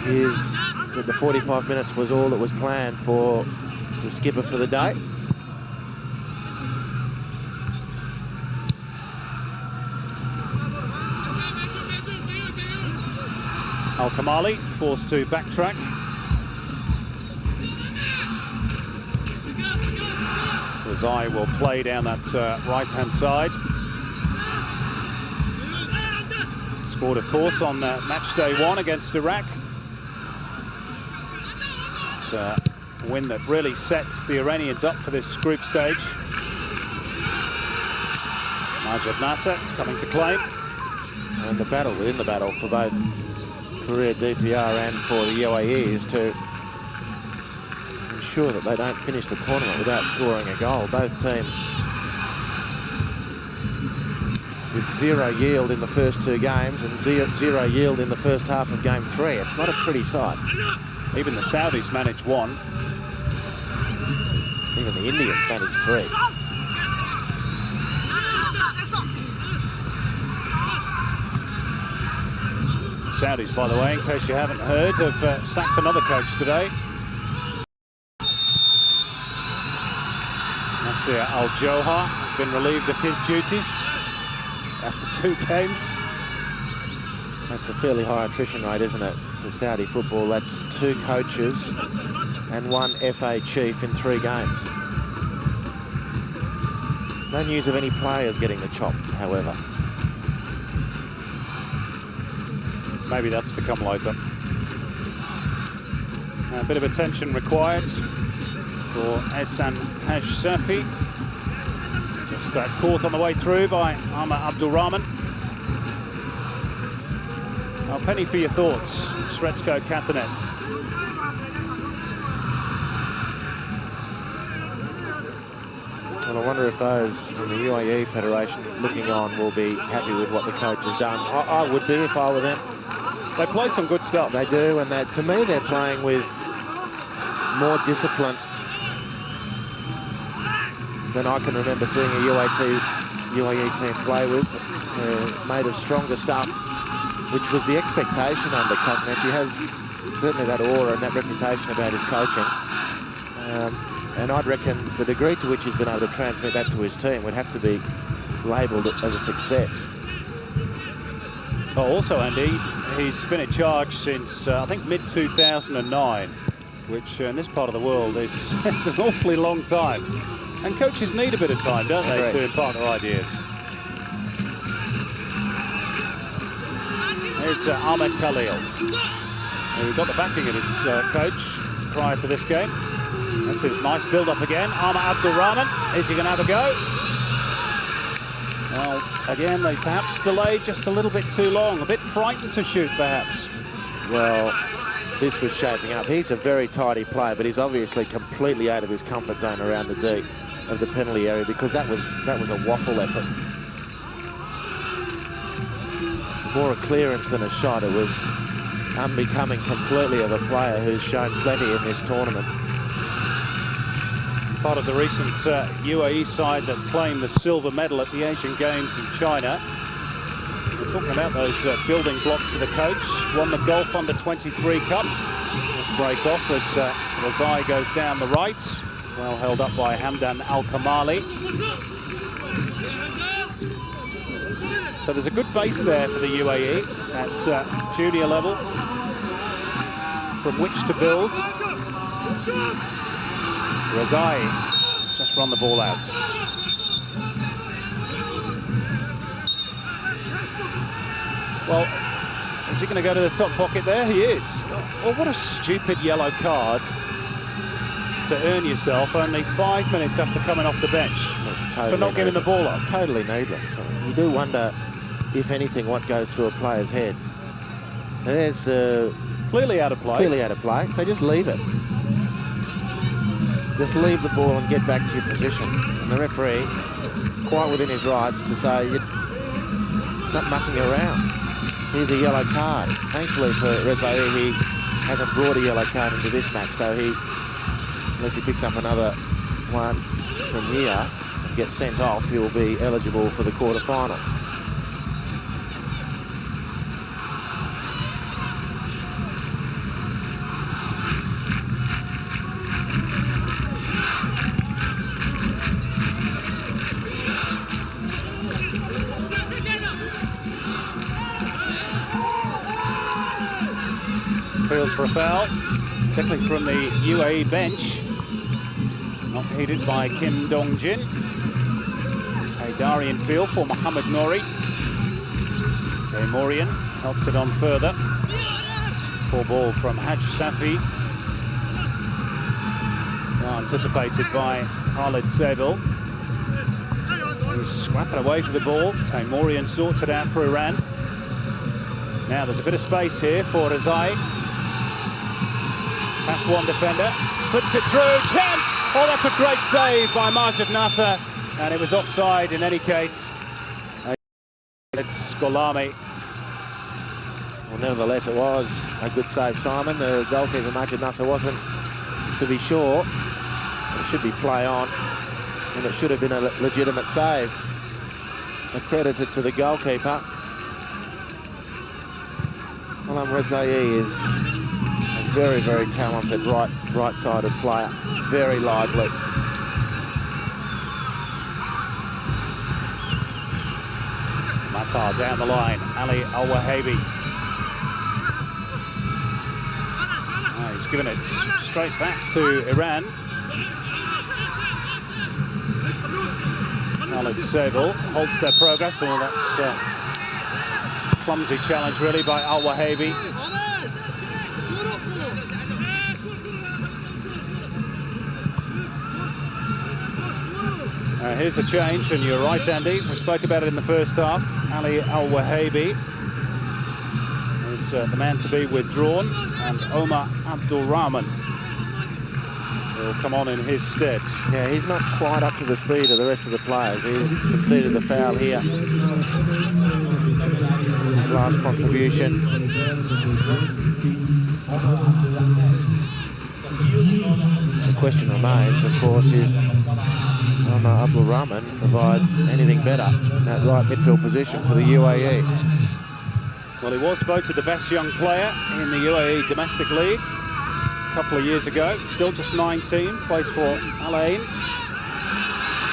is that the 45 minutes was all that was planned for the skipper for the day. Al-Kamali forced to backtrack. Rezai will play down that right-hand side. Scored, of course, on match day 1 against Iraq. It's a win that really sets the Iranians up for this group stage. Majid Nasser coming to claim. And the battle within the battle for both Korea DPR and for the UAE is to ensure that they don't finish the tournament without scoring a goal. Both teams with 0 yield in the first 2 games and 0 yield in the first half of game 3. It's not a pretty sight. Even the Saudis managed 1. Even the Indians managed 3. Saudis, by the way, in case you haven't heard, have sacked another coach today. Nasir Al-Johar has been relieved of his duties after 2 games. That's a fairly high attrition rate, isn't it, for Saudi football? That's 2 coaches and 1 FA chief in 3 games. No news of any players getting the chop, however. Maybe that's to come later. A bit of attention required for Ehsan Haj Safi. Just caught on the way through by Ahmad Abdul Rahman. Now, penny for your thoughts, Sretsko Katanets. Well, I wonder if those in the UAE Federation looking on will be happy with what the coach has done. I would be if I were them. They play some good stuff. They do, and to me, they're playing with more discipline than I can remember seeing a UAE team play with. Made of stronger stuff, which was the expectation under Cocknett. He has certainly that aura and that reputation about his coaching. And I'd reckon the degree to which he's been able to transmit that to his team would have to be labelled as a success. Oh, also, Andy, he's been in charge since, I think, mid-2009, which in this part of the world is it's an awfully long time. And coaches need a bit of time, don't they, to impart their ideas. It's Ahmed Khalil, who got the backing of his coach prior to this game. This is nice build-up again. Ahmad Abdulrahman, is he going to have a go? Well, again, they perhaps delayed just a little bit too long. A bit frightened to shoot, perhaps. Well, this was shaping up. He's a very tidy player, but he's obviously completely out of his comfort zone around the D of the penalty area, because that was a waffle effort. More a clearance than a shot. It was unbecoming completely of a player who's shown plenty in this tournament. Part of the recent UAE side that claimed the silver medal at the Asian Games in China. We're talking about those building blocks for the coach. Won the Golf Under-23 Cup. This break off as Razai goes down the right. Well held up by Hamdan Al-Kamali. So there's a good base there for the UAE at junior level from which to build. Razai just run the ball out. Well, is he going to go to the top pocket there? He is. Oh, what a stupid yellow card to earn yourself only 5 minutes after coming off the bench for not giving the ball up. Totally needless. You do wonder, if anything, what goes through a player's head. There's clearly out of play. Clearly out of play. So just leave it. Just leave the ball and get back to your position. And the referee, quite within his rights to say, stop mucking around. Here's a yellow card. Thankfully for Rezai, he hasn't brought a yellow card into this match, so unless he picks up another one from here and gets sent off, he will be eligible for the quarter-final. Appeals for a foul, technically from the UAE bench. Not heeded by Kim Dong-Jin. A Darian field for Mohamed Nouri. Taimourian helps it on further. Poor ball from Haj Safi. Well anticipated by Khalid Sebil. Who's scrapping away for the ball. Taimourian sorts it out for Iran. Now there's a bit of space here for Razai. Past one defender, slips it through, chance! Oh, that's a great save by Majid Nasser, and it was offside in any case. It's Golami. Well, nevertheless, it was a good save, Simon. The goalkeeper, Majid Nasser, wasn't, to be sure. It should be play on, and it should have been a legitimate save. Accredited to the goalkeeper. Alam Rezai is a very, very talented right-sided player. Very lively. Matar down the line. Ali Al-Wahabi. Oh, he's given it straight back to Iran. Khalid Sebil halts their progress. Oh, that's clumsy challenge, really, by Al-Wahabi. Here's the change, and you're right, Andy. We spoke about it in the first half. Ali Al-Wahabi is the man to be withdrawn, and Omar Abdulrahman will come on in his stead. Yeah, he's not quite up to the speed of the rest of the players. He's conceded the foul here. It's his last contribution. question remains, of course, if Abdul Rahman provides anything better in that right midfield position for the UAE. Well, he was voted the best young player in the UAE domestic league a couple of years ago. Still just 19, plays for Al Ain.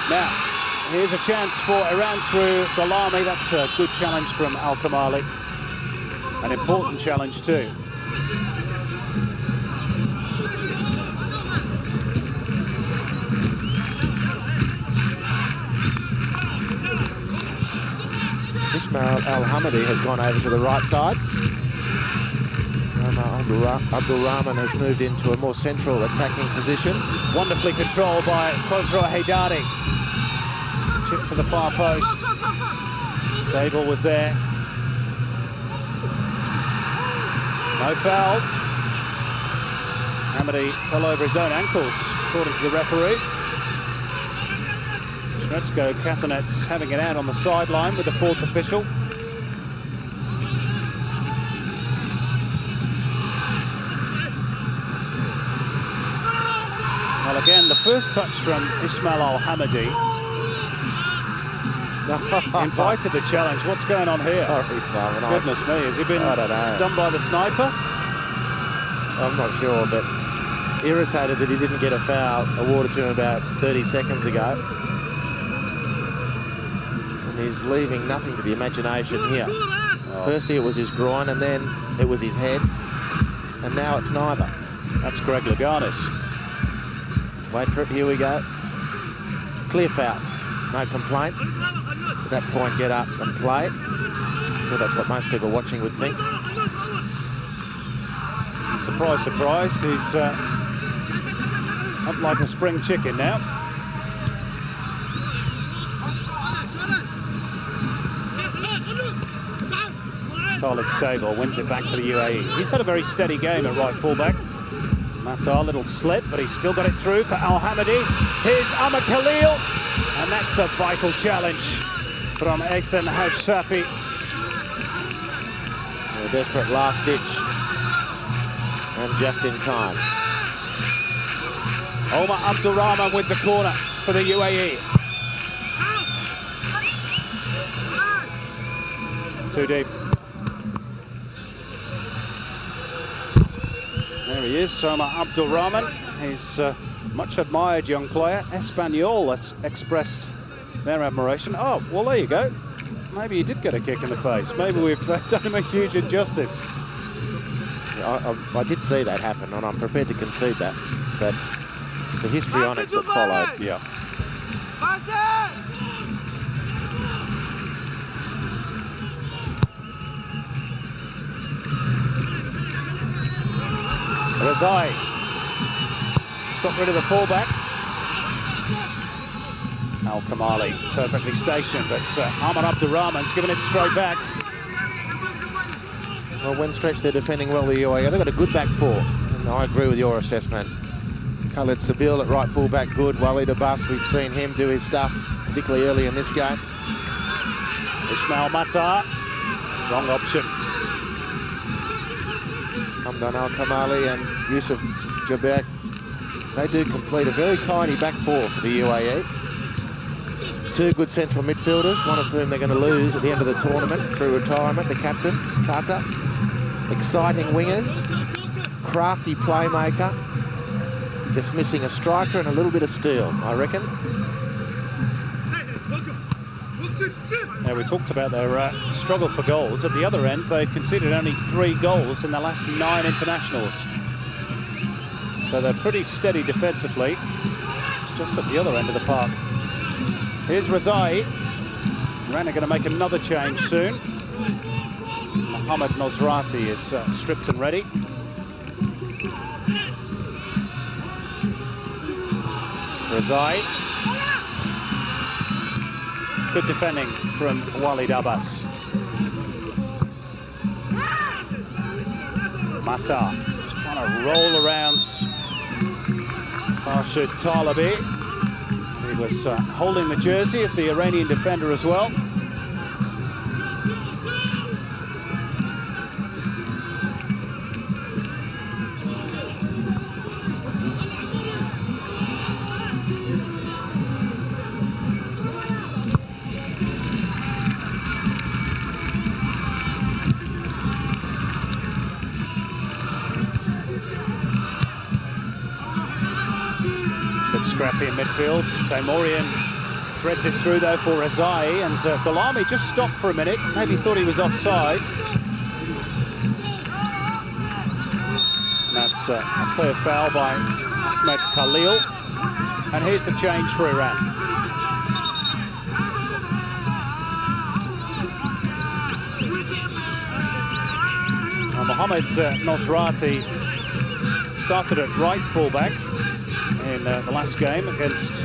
Now, here's a chance for Iran through Ghalami. That's a good challenge from Al Kamali. An important challenge too. Ismail Al-Hamadi has gone over to the right side. Abdul Rahman has moved into a more central attacking position. Wonderfully controlled by Khosrow Haidari. Chip to the far post. Sable was there. No foul. Hamadi fell over his own ankles, according to the referee. Shretsko Katanets having it out on the sideline with the fourth official. Well, again, the first touch from Ismail Al-Hamadi invited the challenge. What's going on here? Sorry, Simon. Goodness me, has he been done by the sniper? I'm not sure, but irritated that he didn't get a foul awarded to him about 30 seconds ago. And he's leaving nothing to the imagination here. Oh. Firstly, it was his groin, and then it was his head. And now it's neither. That's Greg Laganis. Wait for it, here we go. Clear foul, no complaint. At that point, get up and play. I'm sure that's what most people watching would think. Surprise, surprise, he's up like a spring chicken now. Khalid Sable wins it back for the UAE. He's had a very steady game at right fullback. Matar, little slip, but he's still got it through for Al-Hamadi. Here's Ahmad Khalil, and that's a vital challenge from Ehsan Hashsafi. A desperate last ditch, and just in time. Omar Abdul Rahman with the corner for the UAE. Too deep. There he is, Omar Abdul Rahman. He's a much admired young player. Espanyol has expressed their admiration. Oh, well, there you go. Maybe he did get a kick in the face. Maybe we've done him a huge injustice. I did see that happen, and I'm prepared to concede that. But the histrionics that followed. Yeah. Razai. He's got rid of the fullback. Al Kamali perfectly stationed, but Ahmad Abdul Rahman's given it straight back. Well, when stretched, they're defending well, the UAE. They've got a good back four, and I agree with your assessment. Khalid Sabil at right full-back, good. Walid Abbas, we've seen him do his stuff, particularly early in this game. Ismail Matar, wrong option. Hamdan Al Kamali and Yusuf Jabek, they do complete a very tidy back four for the UAE. Two good central midfielders, one of whom they're going to lose at the end of the tournament through retirement, the captain, Carter. Exciting wingers, crafty playmaker, just missing a striker and a little bit of steel, I reckon. Yeah, we talked about their struggle for goals. At the other end, they've conceded only 3 goals in the last 9 internationals. So they're pretty steady defensively. It's just at the other end of the park. Here's Razai. Iran are going to make another change soon. Mohammad Nosrati is stripped and ready. Razai. Good defending from Walid Abbas. Matar just trying to roll around Farshid Talabi. He was holding the jersey of the Iranian defender as well. scrappy in midfield. Taimourian threads it through though for Azai, and Golami just stopped for a minute, maybe thought he was offside. That's a clear foul by Ahmed Khalil, and here's the change for Iran. Mohamed Nosrati started at right fullback in the last game against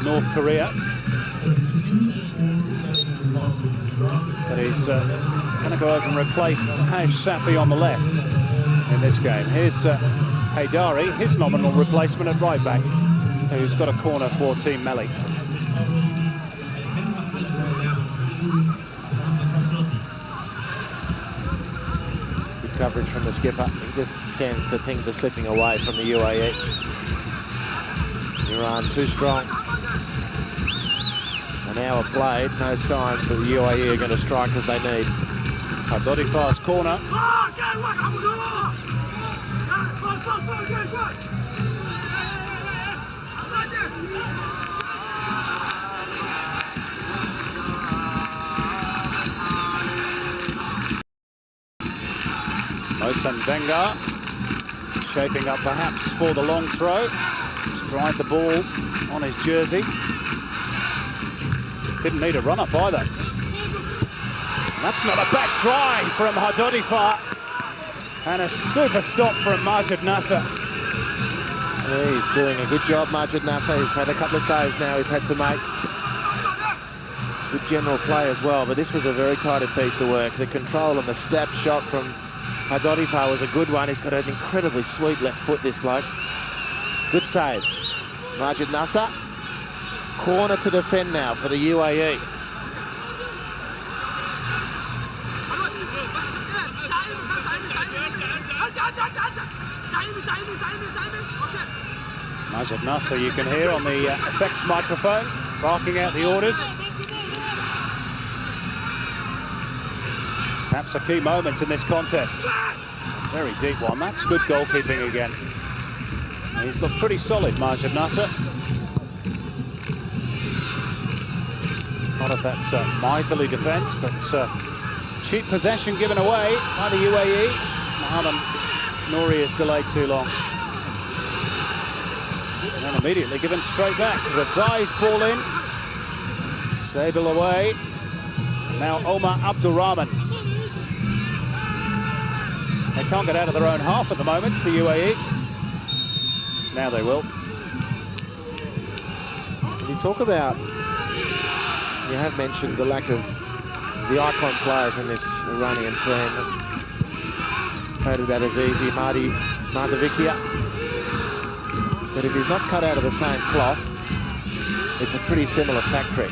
North Korea. But he's going to go over and replace Haj Safi on the left in this game. Here's Haydari, his nominal replacement at right back, who's got a corner for Team Melli. Coverage from the skipper. He just senses that things are slipping away from the UAE. Iran too strong. An hour played, no signs that the UAE are going to strike as they need. Hadodifar's corner. Mohsen Bengar shaping up perhaps for the long throw. Just dried the ball on his jersey. Didn't need a run-up either. And that's not a bad try from Hadodifar. And a super stop from Majid Nasser. He's doing a good job, Majid Nasser. He's had a couple of saves now he's had to make. Good general play as well, but this was a very tidy piece of work. The control and the step shot from Hadodifar was a good one. He's got an incredibly sweet left foot, this bloke. Good save. Majid Nasser. Corner to defend now for the UAE. Majid Nasser, you can hear on the effects microphone, barking out the orders. Perhaps a key moment in this contest. It's a very deep one. That's good goalkeeping again. He's looked pretty solid, Majid Nasser. Part of that miserly defence, but cheap possession given away by the UAE. Mohamed Nouri is delayed too long. And then immediately given straight back. Razai's ball in. Sable away. Now Omar Abdulrahman. They can't get out of their own half at the moment, the UAE. Now they will. When you talk about, you have mentioned the lack of the icon players in this Iranian team. Coded that as easy, Mahdi Mardavikia. But if he's not cut out of the same cloth, it's a pretty similar factory.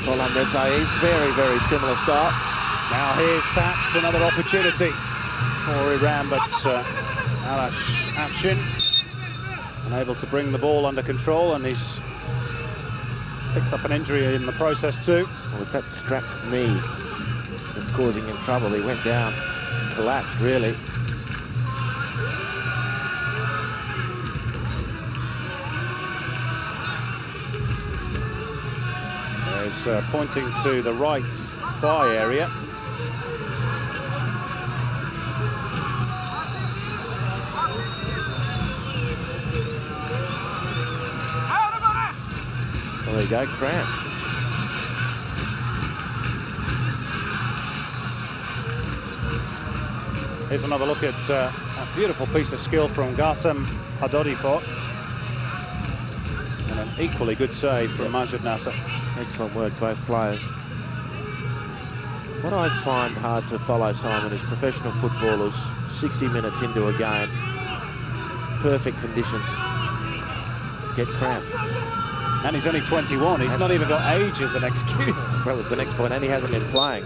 Gholam Rezai, very, very similar start. Now here's perhaps another opportunity for Iran, but Arash Afshin unable to bring the ball under control, and he's picked up an injury in the process too. Well, it's that strapped knee that's causing him trouble. He went down, collapsed really. He's pointing to the right thigh area. Well, there you go, cramp. Here's another look at a beautiful piece of skill from Ghassem Hadodifar. And an equally good save from Majid Nasser. Excellent work, both players. What I find hard to follow, Simon, is professional footballers 60 minutes into a game, perfect conditions, get cramp. And he's only 21. He's not even got age as an excuse. That was the next point, and he hasn't been playing.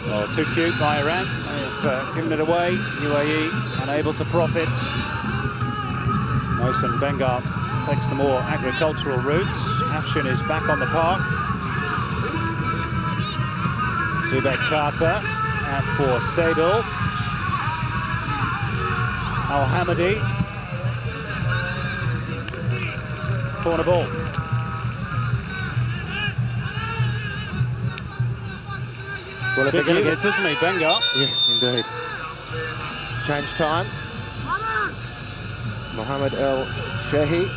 Well, too cute by Iran. They've given it away. UAE unable to profit. Mohsen Bengar takes the more agricultural routes. Afshin is back on the park. Subek Carter out for Seydel. Al-Hamadi. Corner ball. Well, if they're going to get, isn't he, Bengar? yes, indeed. Change time. Mohammed El Shehi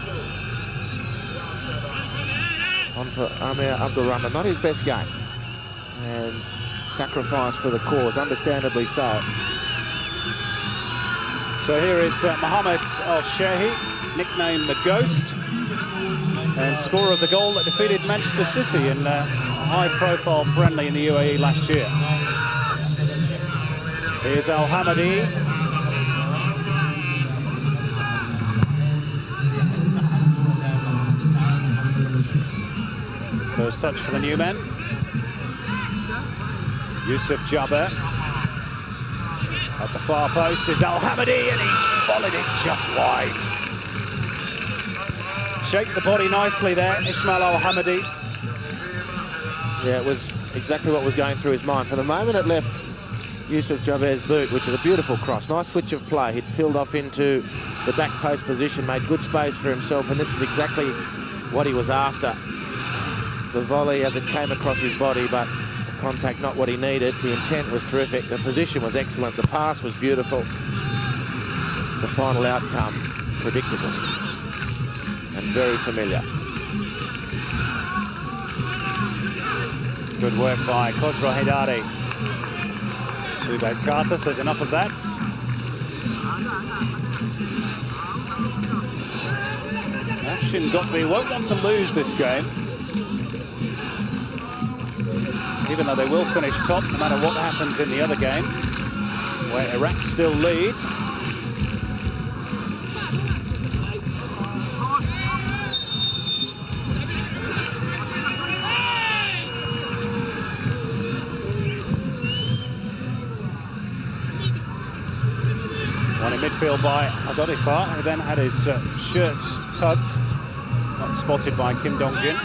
on for Amir Abdul Rahman. Not his best game, and sacrifice for the cause, understandably so. So here is Mohammed El Shehi, nicknamed the Ghost, and scorer of the goal that defeated Manchester City in a high-profile friendly in the UAE last year. Here's Al-Hamadi. First touch for the new men. Yusuf Jaber. At the far post is Al-Hamadi, and he's volleyed it just wide. Shake the body nicely there, Ismail Al-Hamadi. Yeah, it was exactly what was going through his mind. For the moment it left Yusuf Jaber's boot, which is a beautiful cross. Nice switch of play. He'd peeled off into the back post position, made good space for himself, and this is exactly what he was after. The volley as it came across his body, but the contact not what he needed. The intent was terrific. The position was excellent. The pass was beautiful. The final outcome, predictable and very familiar. Good work by Khosrow Haidari. Subek Carter says enough of that. Afshin Gokbi won't want to lose this game, even though they will finish top no matter what happens in the other game, where Iraq still lead. One in midfield by Adodifa, who then had his shirts tugged, not spotted by Kim Dong-Jin.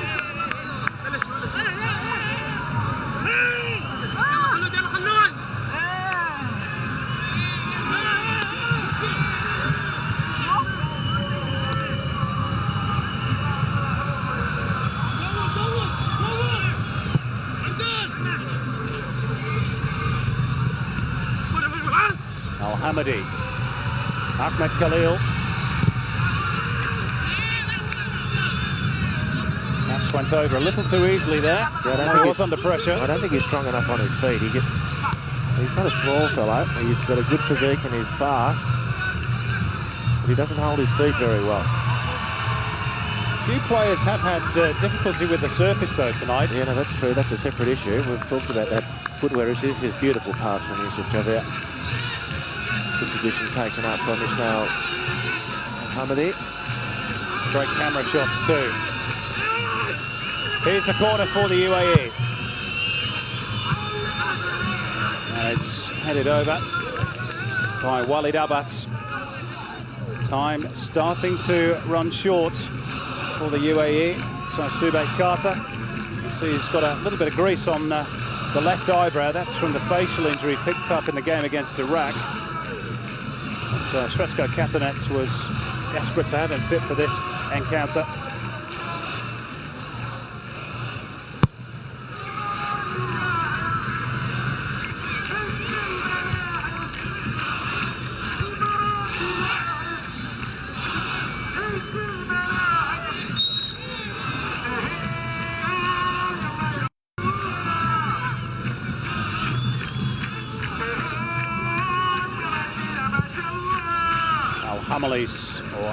Al-Hamadi, Ahmed Khalil. Perhaps went over a little too easily there. Yeah, he was under pressure. I don't think he's strong enough on his feet. He's not a small fellow. He's got a good physique and he's fast, but he doesn't hold his feet very well. Few players have had difficulty with the surface though tonight. Yeah, no, that's true. That's a separate issue. We've talked about that footwear issue. This is a beautiful pass from Yusuf Jaber. Good position taken up from Ismail Hamadi. Great camera shots too. Here's the corner for the UAE. And it's headed over by Walid Abbas. Time starting to run short for the UAE. So Subek Carter, you see he's got a little bit of grease on the left eyebrow. That's from the facial injury picked up in the game against Iraq. But Sretsko Katanets was desperate to have him fit for this encounter.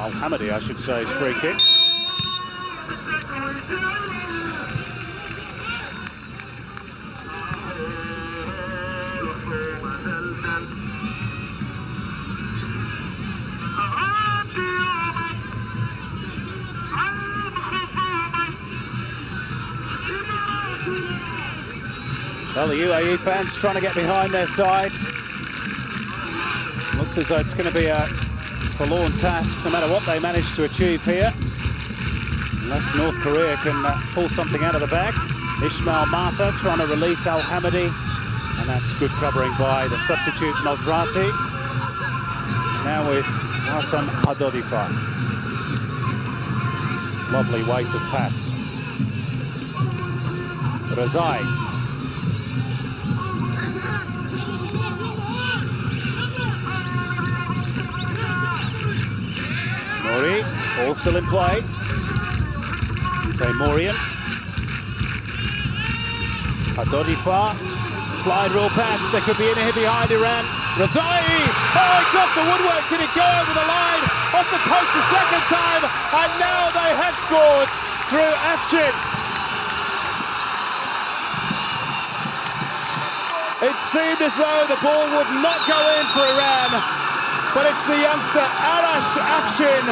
Al-Hamadi, I should say, is free kick. Well, the UAE fans trying to get behind their sides. Looks as though it's going to be a forlorn task, no matter what they manage to achieve here. Unless North Korea can pull something out of the bag. Ismail Mata trying to release Al Hamadi. And that's good covering by the substitute Nosrati. Now with Hassan Hadodifa. Lovely weight of pass. Razai. Mori, all still in play. Taymorian. Hadodifa. Slide rule pass. There could be anything behind Iran. Razai! Oh, it's off the woodwork. Did it go over the line? Off the post the second time. And now they have scored through Afshin. It seemed as though the ball would not go in for Iran. But it's the youngster Arash Afshin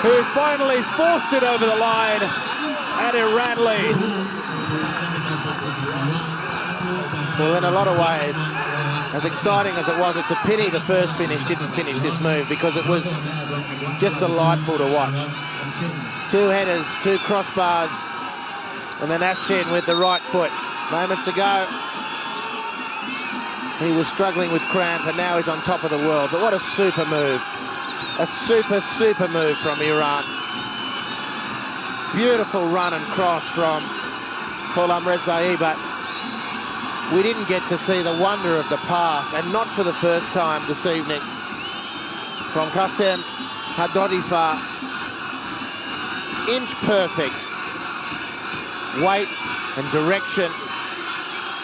who finally forced it over the line. And Iran leads. Well, in a lot of ways, as exciting as it was, it's a pity the first finish didn't finish this move, because it was just delightful to watch. Two headers, two crossbars, and then Afshin with the right foot. Moments ago, he was struggling with cramp, and now he's on top of the world. But what a super move. A super, super move from Iran. Beautiful run and cross from Gholam Rezai, but we didn't get to see the wonder of the pass, and not for the first time this evening, from Qasem Hadodifa. Inch perfect weight and direction.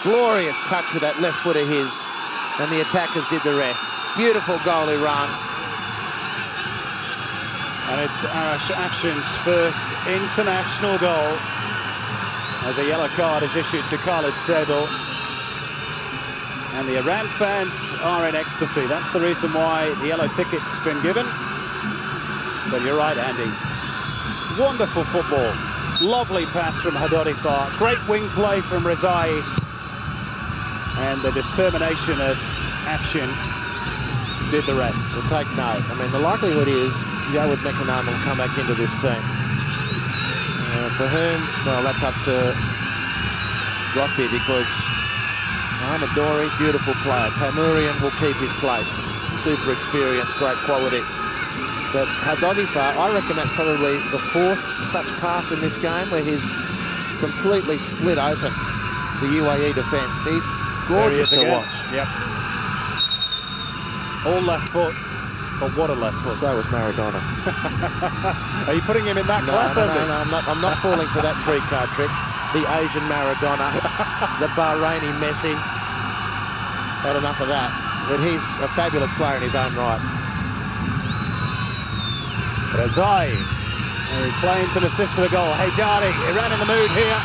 Glorious touch with that left foot of his, and the attackers did the rest. Beautiful goal, Iran. And it's Arash Afshin's first international goal as a yellow card is issued to Khalid Sebel. And the Iran fans are in ecstasy. That's the reason why the yellow ticket's been given. But you're right, Andy. Wonderful football. Lovely pass from Hadodifa. Great wing play from Rezai. And the determination of Afshin did the rest. We'll take note. I mean, the likelihood is Yawad Mekanan will come back into this team. For whom, well, that's up to Gokbi, because Mohamed Dori, beautiful player. Taymorian will keep his place. Super experienced, great quality. But Hadodifa, I reckon that's probably the fourth such pass in this game where he's completely split open the UAE defence. He's gorgeous to watch. Yep. All left foot, but what a left foot. So was Maradona. Are you putting him in that class? No, I'm not falling for that free card trick. The Asian Maradona, the Bahraini Messi. Had enough of that. But he's a fabulous player in his own right. Rezai, who claims an assist for the goal. Haydari, Iran in the mood here.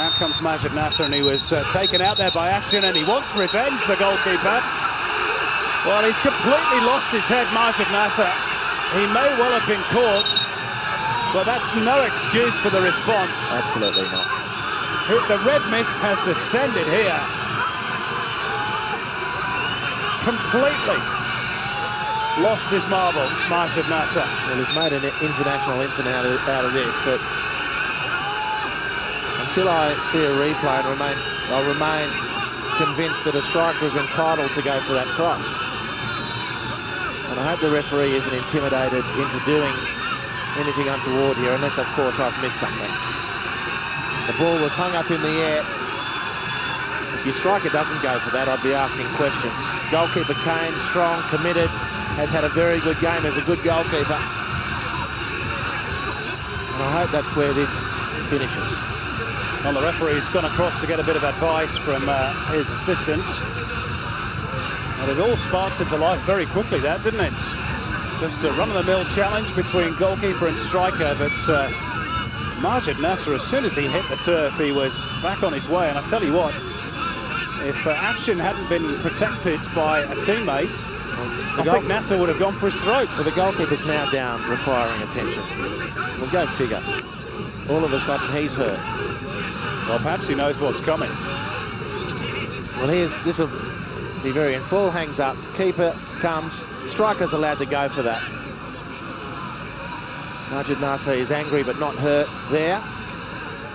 Out comes Majid Nasser, and he was taken out there by Afshin, and he wants revenge, the goalkeeper. Well, he's completely lost his head, Majid Nasser. He may well have been caught, but that's no excuse for the response. Absolutely not. The red mist has descended here. Completely lost his marbles, Majid Nasser. Well, he's made an international incident out of this. That until I see a replay, I'll remain convinced that a striker is entitled to go for that cross. And I hope the referee isn't intimidated into doing anything untoward here, unless, of course, I've missed something. The ball was hung up in the air. If your striker doesn't go for that, I'd be asking questions. Goalkeeper came, strong, committed, has had a very good game as a good goalkeeper. And I hope that's where this finishes. Well, the referee's gone across to get a bit of advice from his assistant. And it all sparked into life very quickly, that, didn't it? Just a run-of-the-mill challenge between goalkeeper and striker, but Majid Nasser, as soon as he hit the turf, he was back on his way. And I tell you what, if Afshin hadn't been protected by a teammate, I think Nasser would have gone for his throat. So the goalkeeper's now down, requiring attention. Well, go figure. All of a sudden, he's hurt. Well, perhaps he knows what's coming. Well, this will be very... Ball hangs up. Keeper comes. Striker's allowed to go for that. Majid Nasser is angry but not hurt there.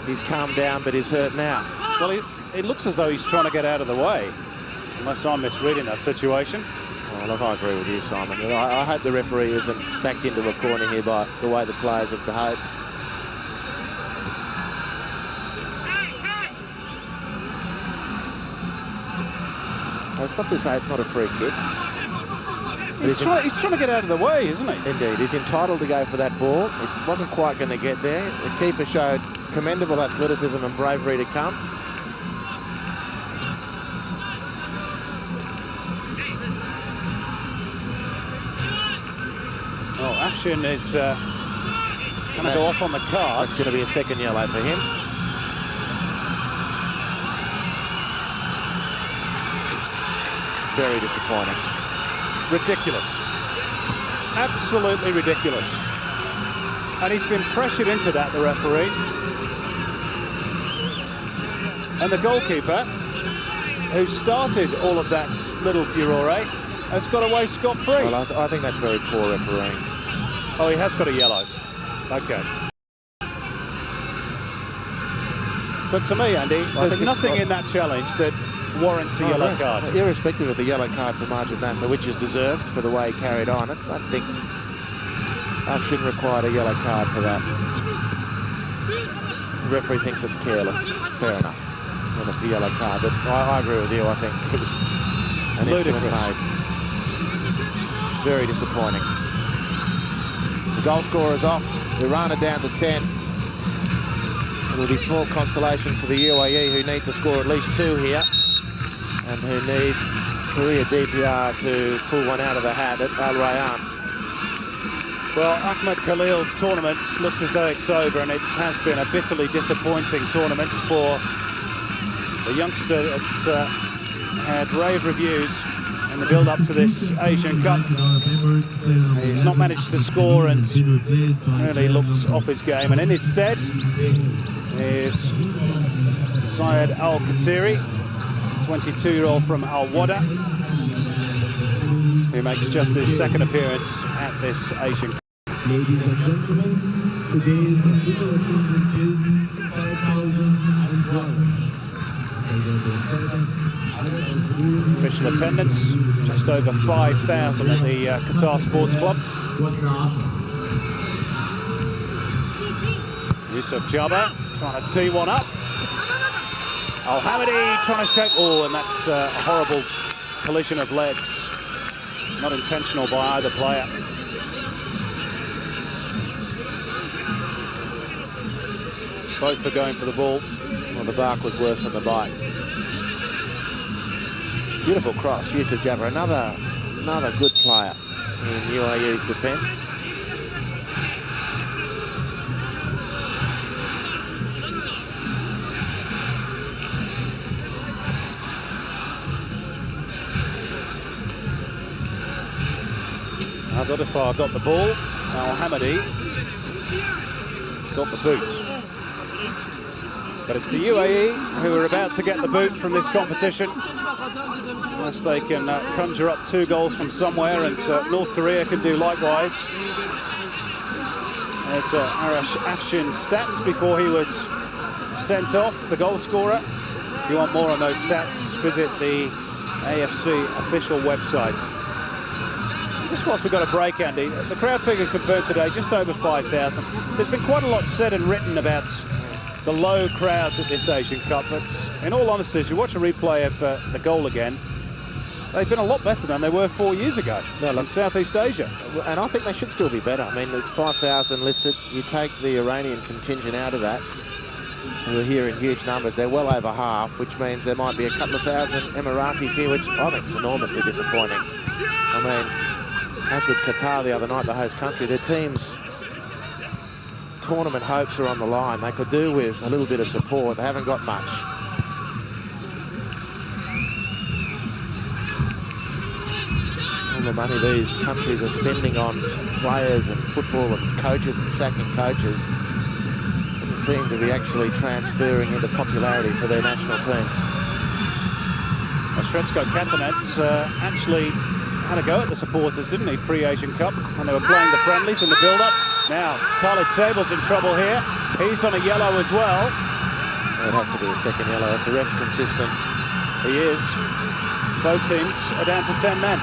He's calmed down but is hurt now. Well, it looks as though he's trying to get out of the way, unless I'm misreading that situation. Oh, look, I agree with you, Simon. I hope the referee isn't backed into a corner here by the way the players have behaved. It's not to say it's not a free kick. He's trying to get out of the way, isn't he? Indeed. He's entitled to go for that ball. It wasn't quite going to get there. The keeper showed commendable athleticism and bravery to come. Oh, Afshin is going to go off on the card. That's going to be a second yellow for him. Very disappointing. Ridiculous. Absolutely ridiculous. And he's been pressured into that, the referee. And the goalkeeper, who started all of that little furore, has got away scot-free. Well, I think that's very poor refereeing. Oh, he has got a yellow. Okay. But to me, Andy, there's nothing in that challenge that warrants a yellow card. Irrespective of the yellow card for Majid Nasser, which is deserved for the way he carried on it, I think Afshin required a yellow card for that. The referee thinks it's careless. Fair enough. And it's a yellow card. But I agree with you. I think it was an incident made. Very disappointing. The goal scorer's off. Iran are down to 10. It'll be small consolation for the UAE, who need to score at least 2 here, and who need Korea DPR to pull one out of the hat at Al Rayyan. Well, Ahmed Khalil's tournament looks as though it's over, and it has been a bitterly disappointing tournament for the youngster that's had rave reviews in the build-up to this Asian Cup. He's not managed to score and really looked off his game, and in his stead is Syed Al-Qatiri, 22-year-old from Al Wada, who makes just his second appearance at this Asian Cup. Ladies and gentlemen, today's official attendance is 5,012. Official attendance, just over 5,000 at the Qatar Sports Club. Yusuf Jabba trying to tee one up. Al-Hamadi trying to shake. Oh, and that's a horrible collision of legs. Not intentional by either player. Both were going for the ball. Well, the bark was worse than the bite. Beautiful cross, Yusuf Jabba, another good player in UAE's defence. Al-Dodifar got the ball. Al-Hamadi got the boot. But it's the UAE who are about to get the boot from this competition, unless they can conjure up 2 goals from somewhere, and North Korea can do likewise. There's Arash Afshin's stats before he was sent off, the goal scorer. If you want more on those stats, visit the AFC official website. Just whilst we've got a break, Andy, the crowd figure confirmed today, just over 5,000. There's been quite a lot said and written about the low crowds at this Asian Cup, but in all honesty, as you watch a replay of the goal again, they've been a lot better than they were 4 years ago in Southeast Asia. And I think they should still be better. I mean, it's 5,000 listed. You take the Iranian contingent out of that, who are here in huge numbers. They're well over half, which means there might be a couple of thousand Emiratis here, which I think is enormously disappointing. I mean, as with Qatar the other night, the host country, their team's tournament hopes are on the line. They could do with a little bit of support. They haven't got much. All the money these countries are spending on players and football and coaches and sacking coaches doesn't seem to be actually transferring into popularity for their national teams. Sretsko Katanets actually had a go at the supporters, didn't he, pre-Asian Cup, when they were playing the friendlies in the build-up. Now, Khalid Sable's in trouble here. He's on a yellow as well. It has to be a second yellow if the ref's consistent. He is. Both teams are down to 10 men.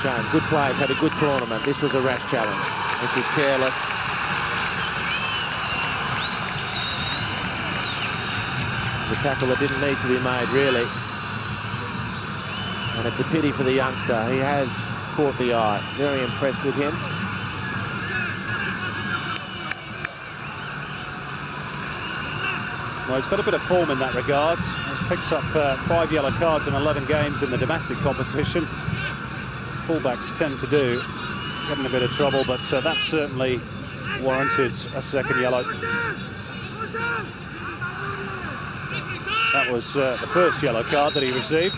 Shame. Good players had a good tournament. This was a rash challenge. This was careless. The tackle that didn't need to be made, really. And it's a pity for the youngster. He has caught the eye. Very impressed with him. Well, he's got a bit of form in that regard. He's picked up 5 yellow cards in 11 games in the domestic competition. Fullbacks tend to do, get in a bit of trouble, but that certainly warranted a second yellow. That was the first yellow card that he received.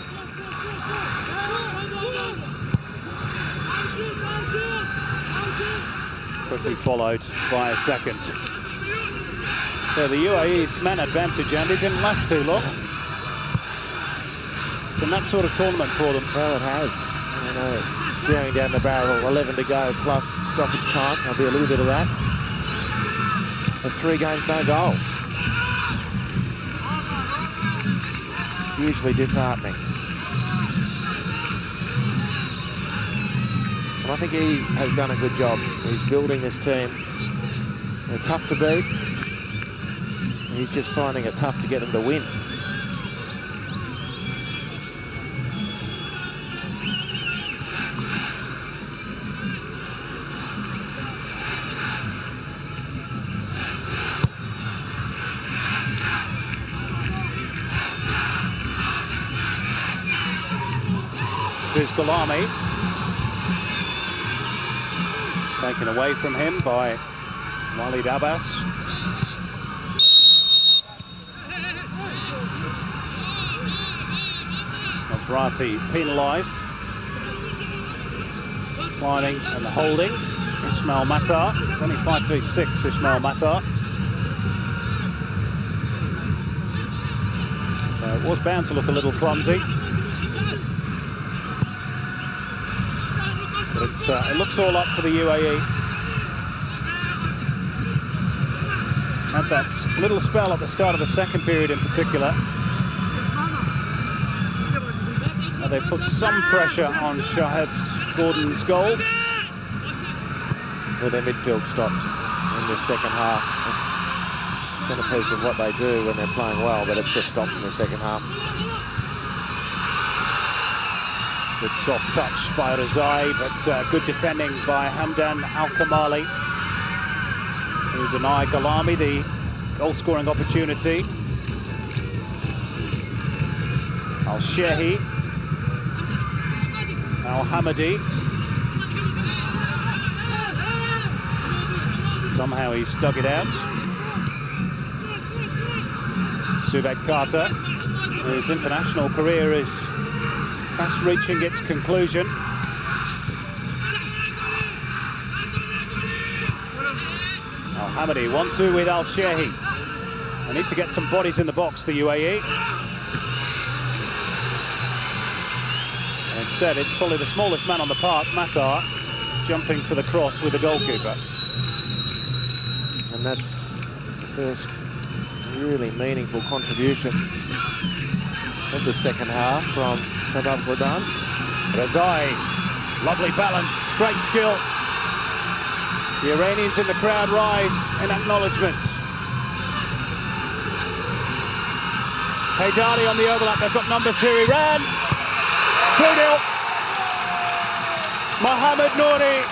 Quickly followed by a second. So the UAE's man advantage, Andy, didn't last too long. It's been that sort of tournament for them. Well, it has. You know, staring down the barrel, 11 to go plus stoppage time. There'll be a little bit of that. Of 3 games, no goals. Hugely disheartening. And I think he has done a good job. He's building this team. They're tough to beat. He's just finding it tough to get them to win. This is Ghalami. Taken away from him by Walid Abbas. Masrati penalised. Declining and holding. Ismail Matar. It's only 5'6", Ismail Matar. So it was bound to look a little clumsy. But it looks all up for the UAE. Had that little spell at the start of the second period in particular. They put some pressure on Shaheb's Gordon's goal. Well, their midfield stopped in the second half. It's centrepiece of what they do when they're playing well, but it's just stopped in the second half. Good soft touch by Razai, but good defending by Hamdan Al-Kamali to deny Ghalami the goal-scoring opportunity. Al-Shehi, Al-Hamadi. Somehow he's dug it out. Subek Carter, whose international career is fast reaching its conclusion. Al-Hamadi, 1-2 with Al-Shehi. They need to get some bodies in the box, the UAE. And instead, it's probably the smallest man on the park, Matar, jumping for the cross with the goalkeeper. And that's the first really meaningful contribution of the second half from Shabab Gordon. Razai, lovely balance, great skill. The Iranians in the crowd rise in acknowledgement. Haydari on the overlap, they've got numbers here, Iran. 2-0. Mohamed Nouri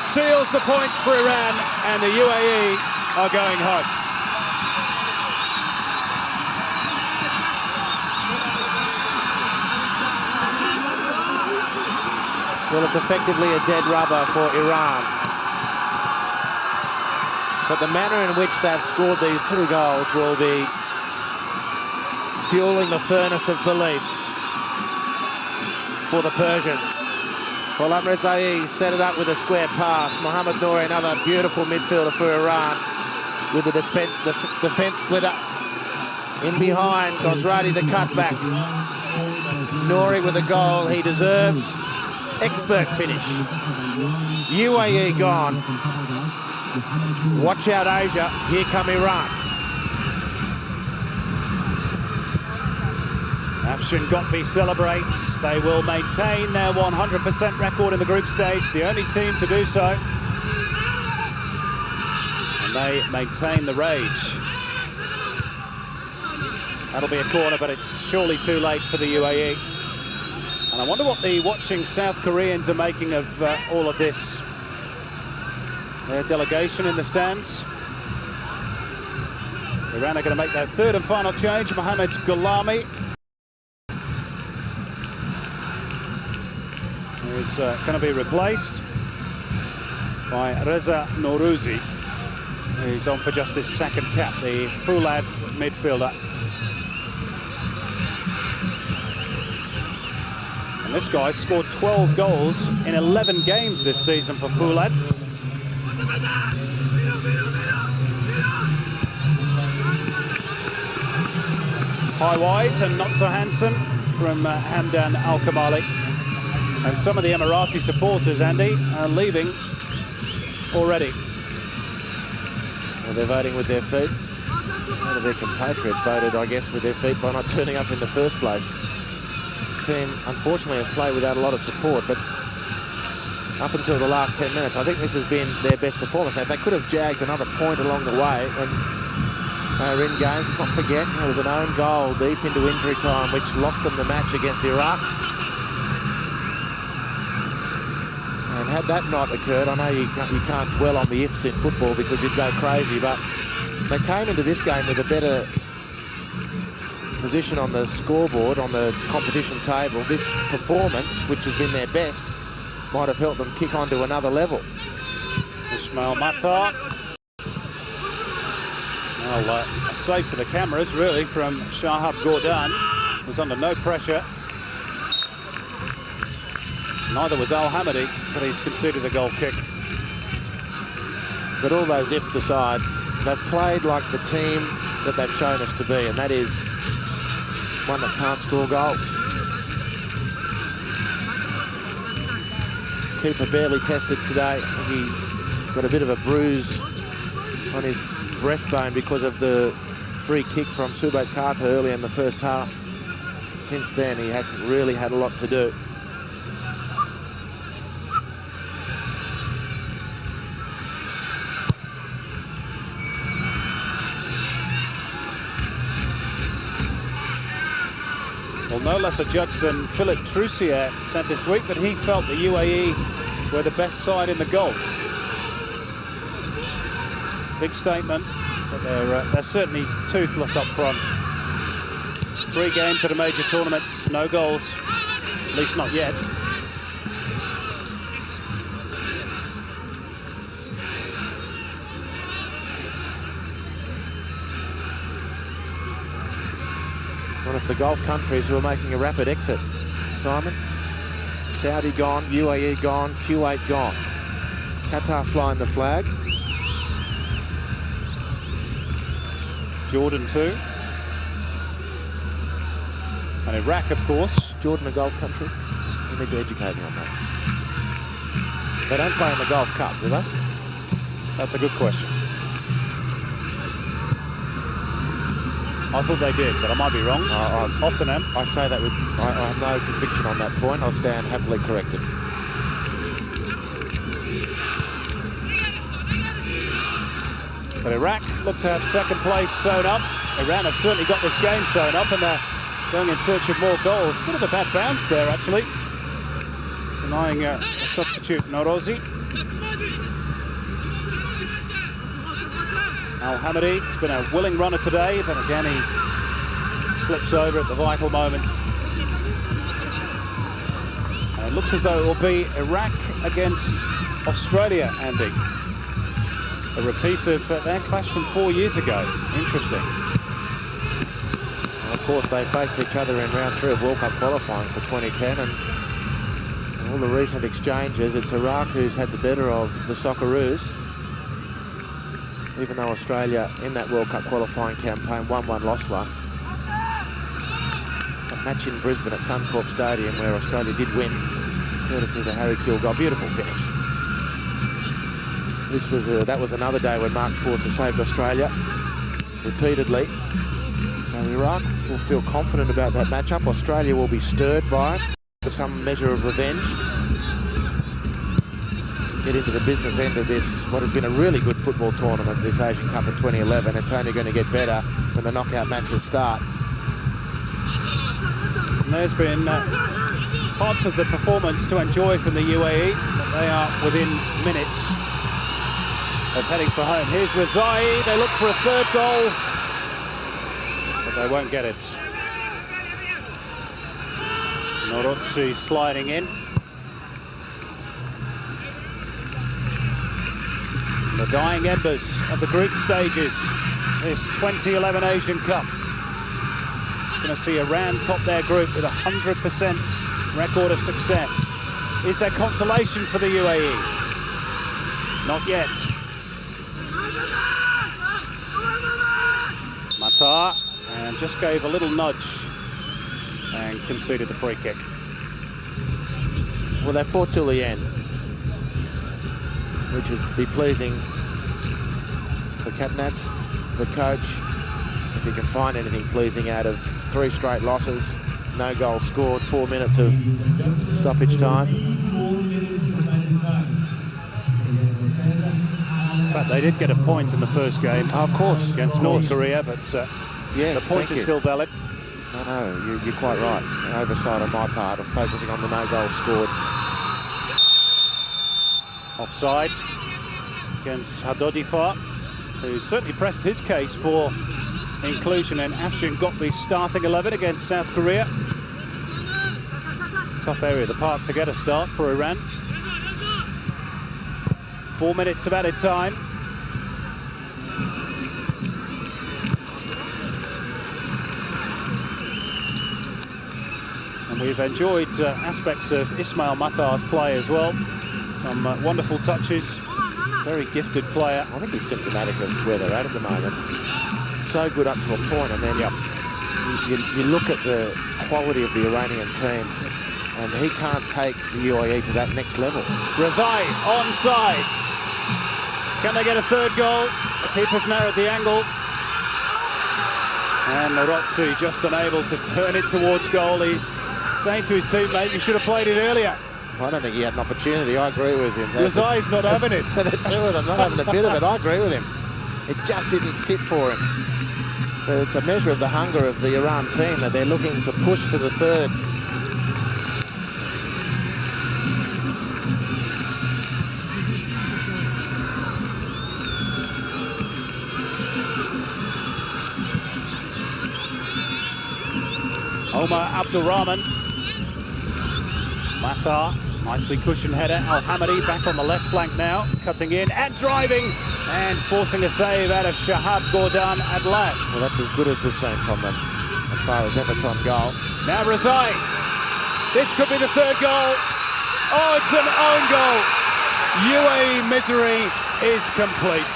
seals the points for Iran, and the UAE are going home. Well, it's effectively a dead rubber for Iran. But the manner in which they've scored these 2 goals will be fueling the furnace of belief for the Persians. Ghulam Rezai set it up with a square pass. Mohamed Nouri, another beautiful midfielder for Iran, with the defence split up in behind. Ghazrati the cutback. Nouri with a goal he deserves. Expert finish. UAE gone. Watch out, Asia. Here come Iran. Afshin Gotbi celebrates. They will maintain their 100% record in the group stage, the only team to do so. And they maintain the rage. That'll be a corner, but it's surely too late for the UAE. And I wonder what the watching South Koreans are making of all of this. Their delegation in the stands. Iran are going to make their third and final change. Mohamed Gholami is going to be replaced by Reza Nourouzi, who's on for just his second cap, the Foulad's midfielder. And this guy scored 12 goals in 11 games this season for Foulad. High wide and not so handsome from Hamdan Al-Kamali. And some of the Emirati supporters, Andy, are leaving already. Well, they're voting with their feet. A lot of their compatriots voted, I guess, with their feet by not turning up in the first place. The team, unfortunately, has played without a lot of support, but up until the last 10 minutes, I think this has been their best performance. If they could have jagged another point along the way when they were in games, let's not forget, there was an own goal deep into injury time, which lost them the match against Iraq. And had that not occurred, I know you can't dwell on the ifs in football because you'd go crazy, but they came into this game with a better position on the scoreboard, on the competition table. This performance, which has been their best, might have helped them kick on to another level. Ismail Matar. Well, a save for the cameras, really, from Shahab Gordon. Was under no pressure. Neither was Al-Hamadi, but he's conceded a goal kick. But all those ifs aside, they've played like the team that they've shown us to be, and that is one that can't score goals. Keeper barely tested today. I think he got a bit of a bruise on his breastbone because of the free kick from Subat Carter early in the first half. Since then, he hasn't really had a lot to do. Well, no less a judge than Philippe Troussier said this week that he felt the UAE were the best side in the Gulf. Big statement, but they're certainly toothless up front. 3 games at a major tournament, no goals, at least not yet. One of the Gulf countries who are making a rapid exit, Simon. Saudi gone, UAE gone, Kuwait gone. Qatar flying the flag. Jordan too. And Iraq, of course. Jordan a Gulf country? You need to educate me on that. They don't play in the Gulf Cup, do they? That's a good question. I thought they did, but I might be wrong. I often am. I say that with... I have no conviction on that point. I'll stand happily corrected. But Iraq look to have second place sewn up. Iran have certainly got this game sewn up, and they're going in search of more goals. Bit of a bad bounce there, actually. Denying a substitute, Nourouzi. Al-Hamadi has been a willing runner today, but again he slips over at the vital moment. And it looks as though it will be Iraq against Australia, Andy. A repeat of their clash from 4 years ago. Interesting. Well, of course, they faced each other in round 3 of World Cup qualifying for 2010, and all the recent exchanges, it's Iraq who's had the better of the Socceroos. Even though Australia in that World Cup qualifying campaign won one, lost one. But match in Brisbane at Suncorp Stadium where Australia did win, courtesy of a Harry Kill goal. Beautiful finish. That was another day when Mark Schwarzer saved Australia repeatedly. So Iraq will feel confident about that matchup. Australia will be stirred by it for some measure of revenge. Get into the business end of this, what has been a really good football tournament, this Asian Cup in 2011. It's only going to get better when the knockout matches start. And there's been parts of the performance to enjoy from the UAE, but they are within minutes of heading for home. Here's Rezai. They look for a third goal, but they won't get it. Norotsi sliding in. The dying embers of the group stages, this 2011 Asian Cup. Going to see Iran top their group with a 100% record of success. Is there consolation for the UAE? Not yet. Matar, and just gave a little nudge and conceded the free kick. Well, they fought till the end, which would be pleasing for Katnats, the coach, if he can find anything pleasing out of 3 straight losses, no goal scored, 4 minutes of stoppage time. In fact, they did get a point in the first game. Oh, of course. Against North Korea, but yes, the point is still valid. No, you're quite right. An oversight on my part of focusing on the no goal scored. Offside against Hadodifa, who certainly pressed his case for inclusion in Afshin Gokli's starting 11 against South Korea. Tough area of the park to get a start for Iran. 4 minutes of added time. And we've enjoyed aspects of Ismail Matar's play as well. Some wonderful touches. Very gifted player. I think he's symptomatic of where they're at the moment. So good up to a point, and then you look at the quality of the Iranian team, and he can't take the UAE to that next level. Rezai onside. Can they get a third goal? The keeper's narrowed the angle. And Norotsi just unable to turn it towards goal. He's saying to his teammate, you should have played it earlier. I don't think he had an opportunity. I agree with him. Rezai's not having it. The two of them not having a bit of it. I agree with him. It just didn't sit for him. But it's a measure of the hunger of the Iran team that they're looking to push for the third. Omar Abdurrahman. Matar, nicely cushioned header. Al-Hamadi back on the left flank now, cutting in and driving and forcing a save out of Shahab Gordon at last. Well, that's as good as we've seen from them as far as efforts on goal. Now Rezai. This could be the third goal. Oh, it's an own goal. UAE misery is complete.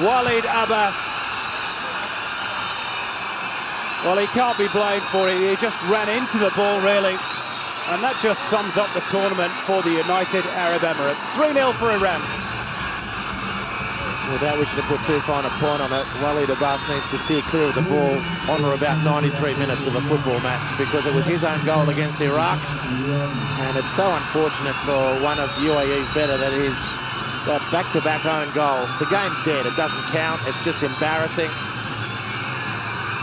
Walid Abbas. Well, he can't be blamed for it. He just ran into the ball, really. And that just sums up the tournament for the United Arab Emirates. 3-0 for Iran. Without wishing to put too fine a point on it, Walid Abbas needs to steer clear of the ball on or about 93 minutes of a football match, because it was his own goal against Iraq. And it's so unfortunate for one of UAE's better that he's got back-to-back own goals. The game's dead. It doesn't count. It's just embarrassing.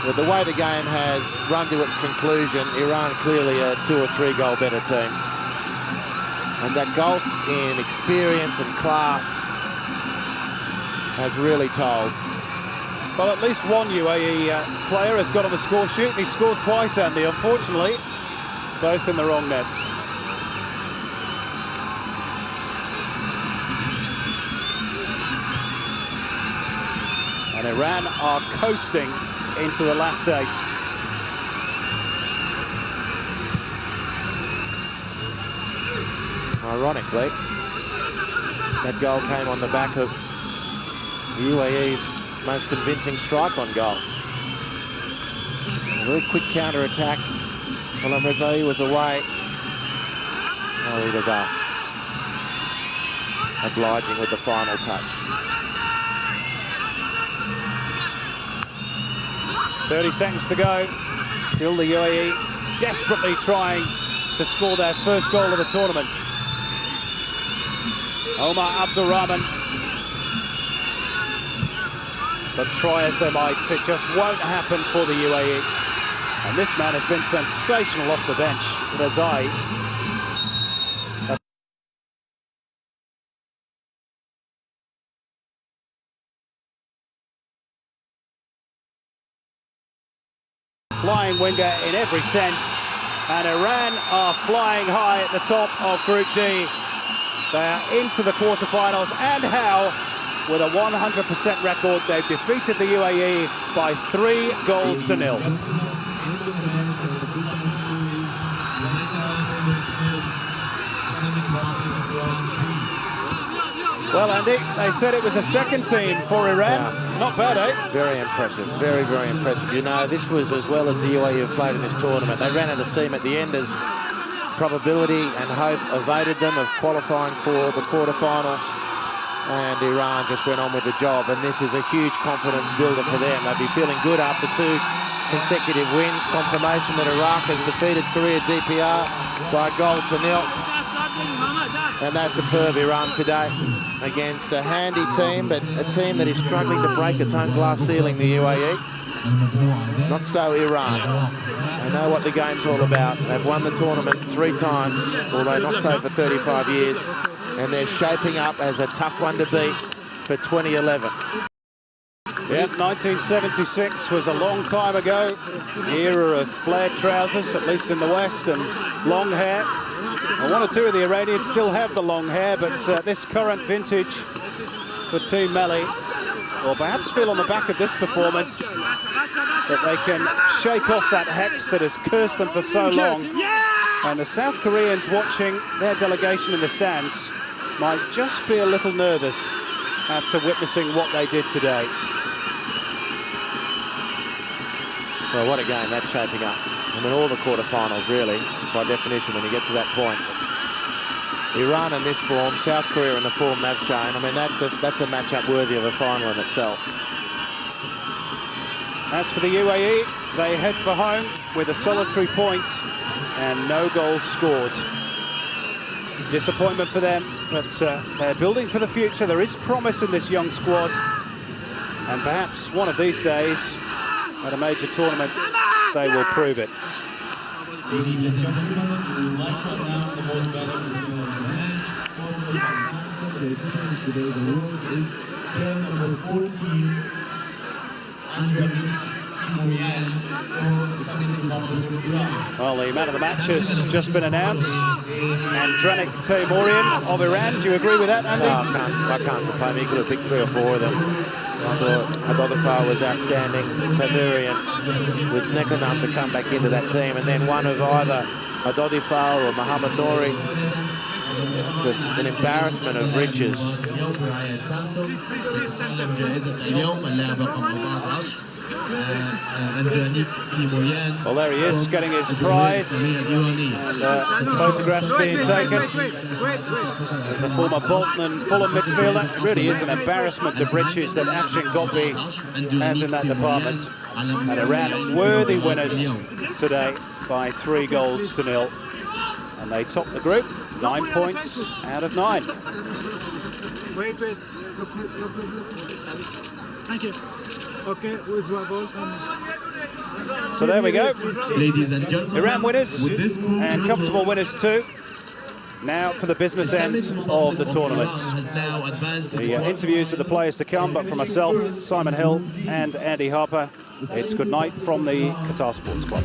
With the way the game has run to its conclusion, Iran clearly a 2 or 3 goal better team. As that gulf in experience and class has really told. Well, at least one UAE player has got on the score sheet. He scored twice, Andy, unfortunately. Both in the wrong net. And Iran are coasting into the last 8. Ironically, that goal came on the back of the UAE's most convincing strike on goal. A very quick counter-attack Well, Rizzo was away. Ali Abbas obliging with the final touch. 30 seconds to go. Still the UAE desperately trying to score their first goal of the tournament. Omar Abdulrahman. But try as they might, it just won't happen for the UAE. And this man has been sensational off the bench. Razai. Flying winger in every sense. And Iran are flying high at the top of Group D. They are into the quarterfinals, and how? With a 100% record, they've defeated the UAE by 3 goals to 0. Well, Andy, they said it was a second team for Iran. Yeah. Not bad, eh? Very impressive. Very, very impressive. You know, this was as well as the UAE have played in this tournament. They ran out of steam at the end as probability and hope evaded them of qualifying for the quarterfinals. And Iran just went on with the job. And this is a huge confidence builder for them. They'll be feeling good after 2 consecutive wins. Confirmation that Iraq has defeated Korea DPR by a goal to 0. And that's superb Iran today against a handy team, but a team that is struggling to break its own glass ceiling, the UAE. Not so Iran. They know what the game's all about. They've won the tournament 3 times, although not so for 35 years. And they're shaping up as a tough one to beat for 2011. Yeah, 1976 was a long time ago. The era of flared trousers, at least in the West, and long hair. Well, 1 or 2 of the Iranians still have the long hair, but this current vintage for Team Melli will perhaps feel on the back of this performance that they can shake off that hex that has cursed them for so long. And the South Koreans watching their delegation in the stands might just be a little nervous after witnessing what they did today. Well, what a game that's shaping up. I mean, all the quarterfinals, really, by definition, when you get to that point. Iran in this form, South Korea in the form they've shown. I mean, that's a matchup worthy of a final in itself. As for the UAE, they head for home with a solitary point and no goals scored. Disappointment for them, but they're building for the future. There is promise in this young squad. And perhaps one of these days, at a major tournament, they will prove it. Ladies and gentlemen, we would like to announce the most valuable match sponsored by Samsung. Today's award is player number 14, Well, the man of the match has just been announced. Andrenik Teimourian of Iran. Do you agree with that, Andy? I can't complain. He could have picked 3 or 4 of them. I thought Abodafar was outstanding. Teimourian with Nekanam to come back into that team, and then one of either Abodafar or Mohamed Nouri. It's an embarrassment of riches. Well, there he is, getting his prize. And photographs being taken. As the former Bolton and Fulham midfielder, it really is an embarrassment of riches that Afshin Ghotbi has in that department. And Iran worthy winners today by 3 goals to 0. And they top the group, 9 points out of 9. Wait. Thank you. Okay, who's my ball? So there we go. Ladies and gentlemen, Iran winners and comfortable winners too. Now for the business end of the tournament. The interviews with the players to come, but for myself, Simon Hill and Andy Harper, it's good night from the Qatar Sports Club.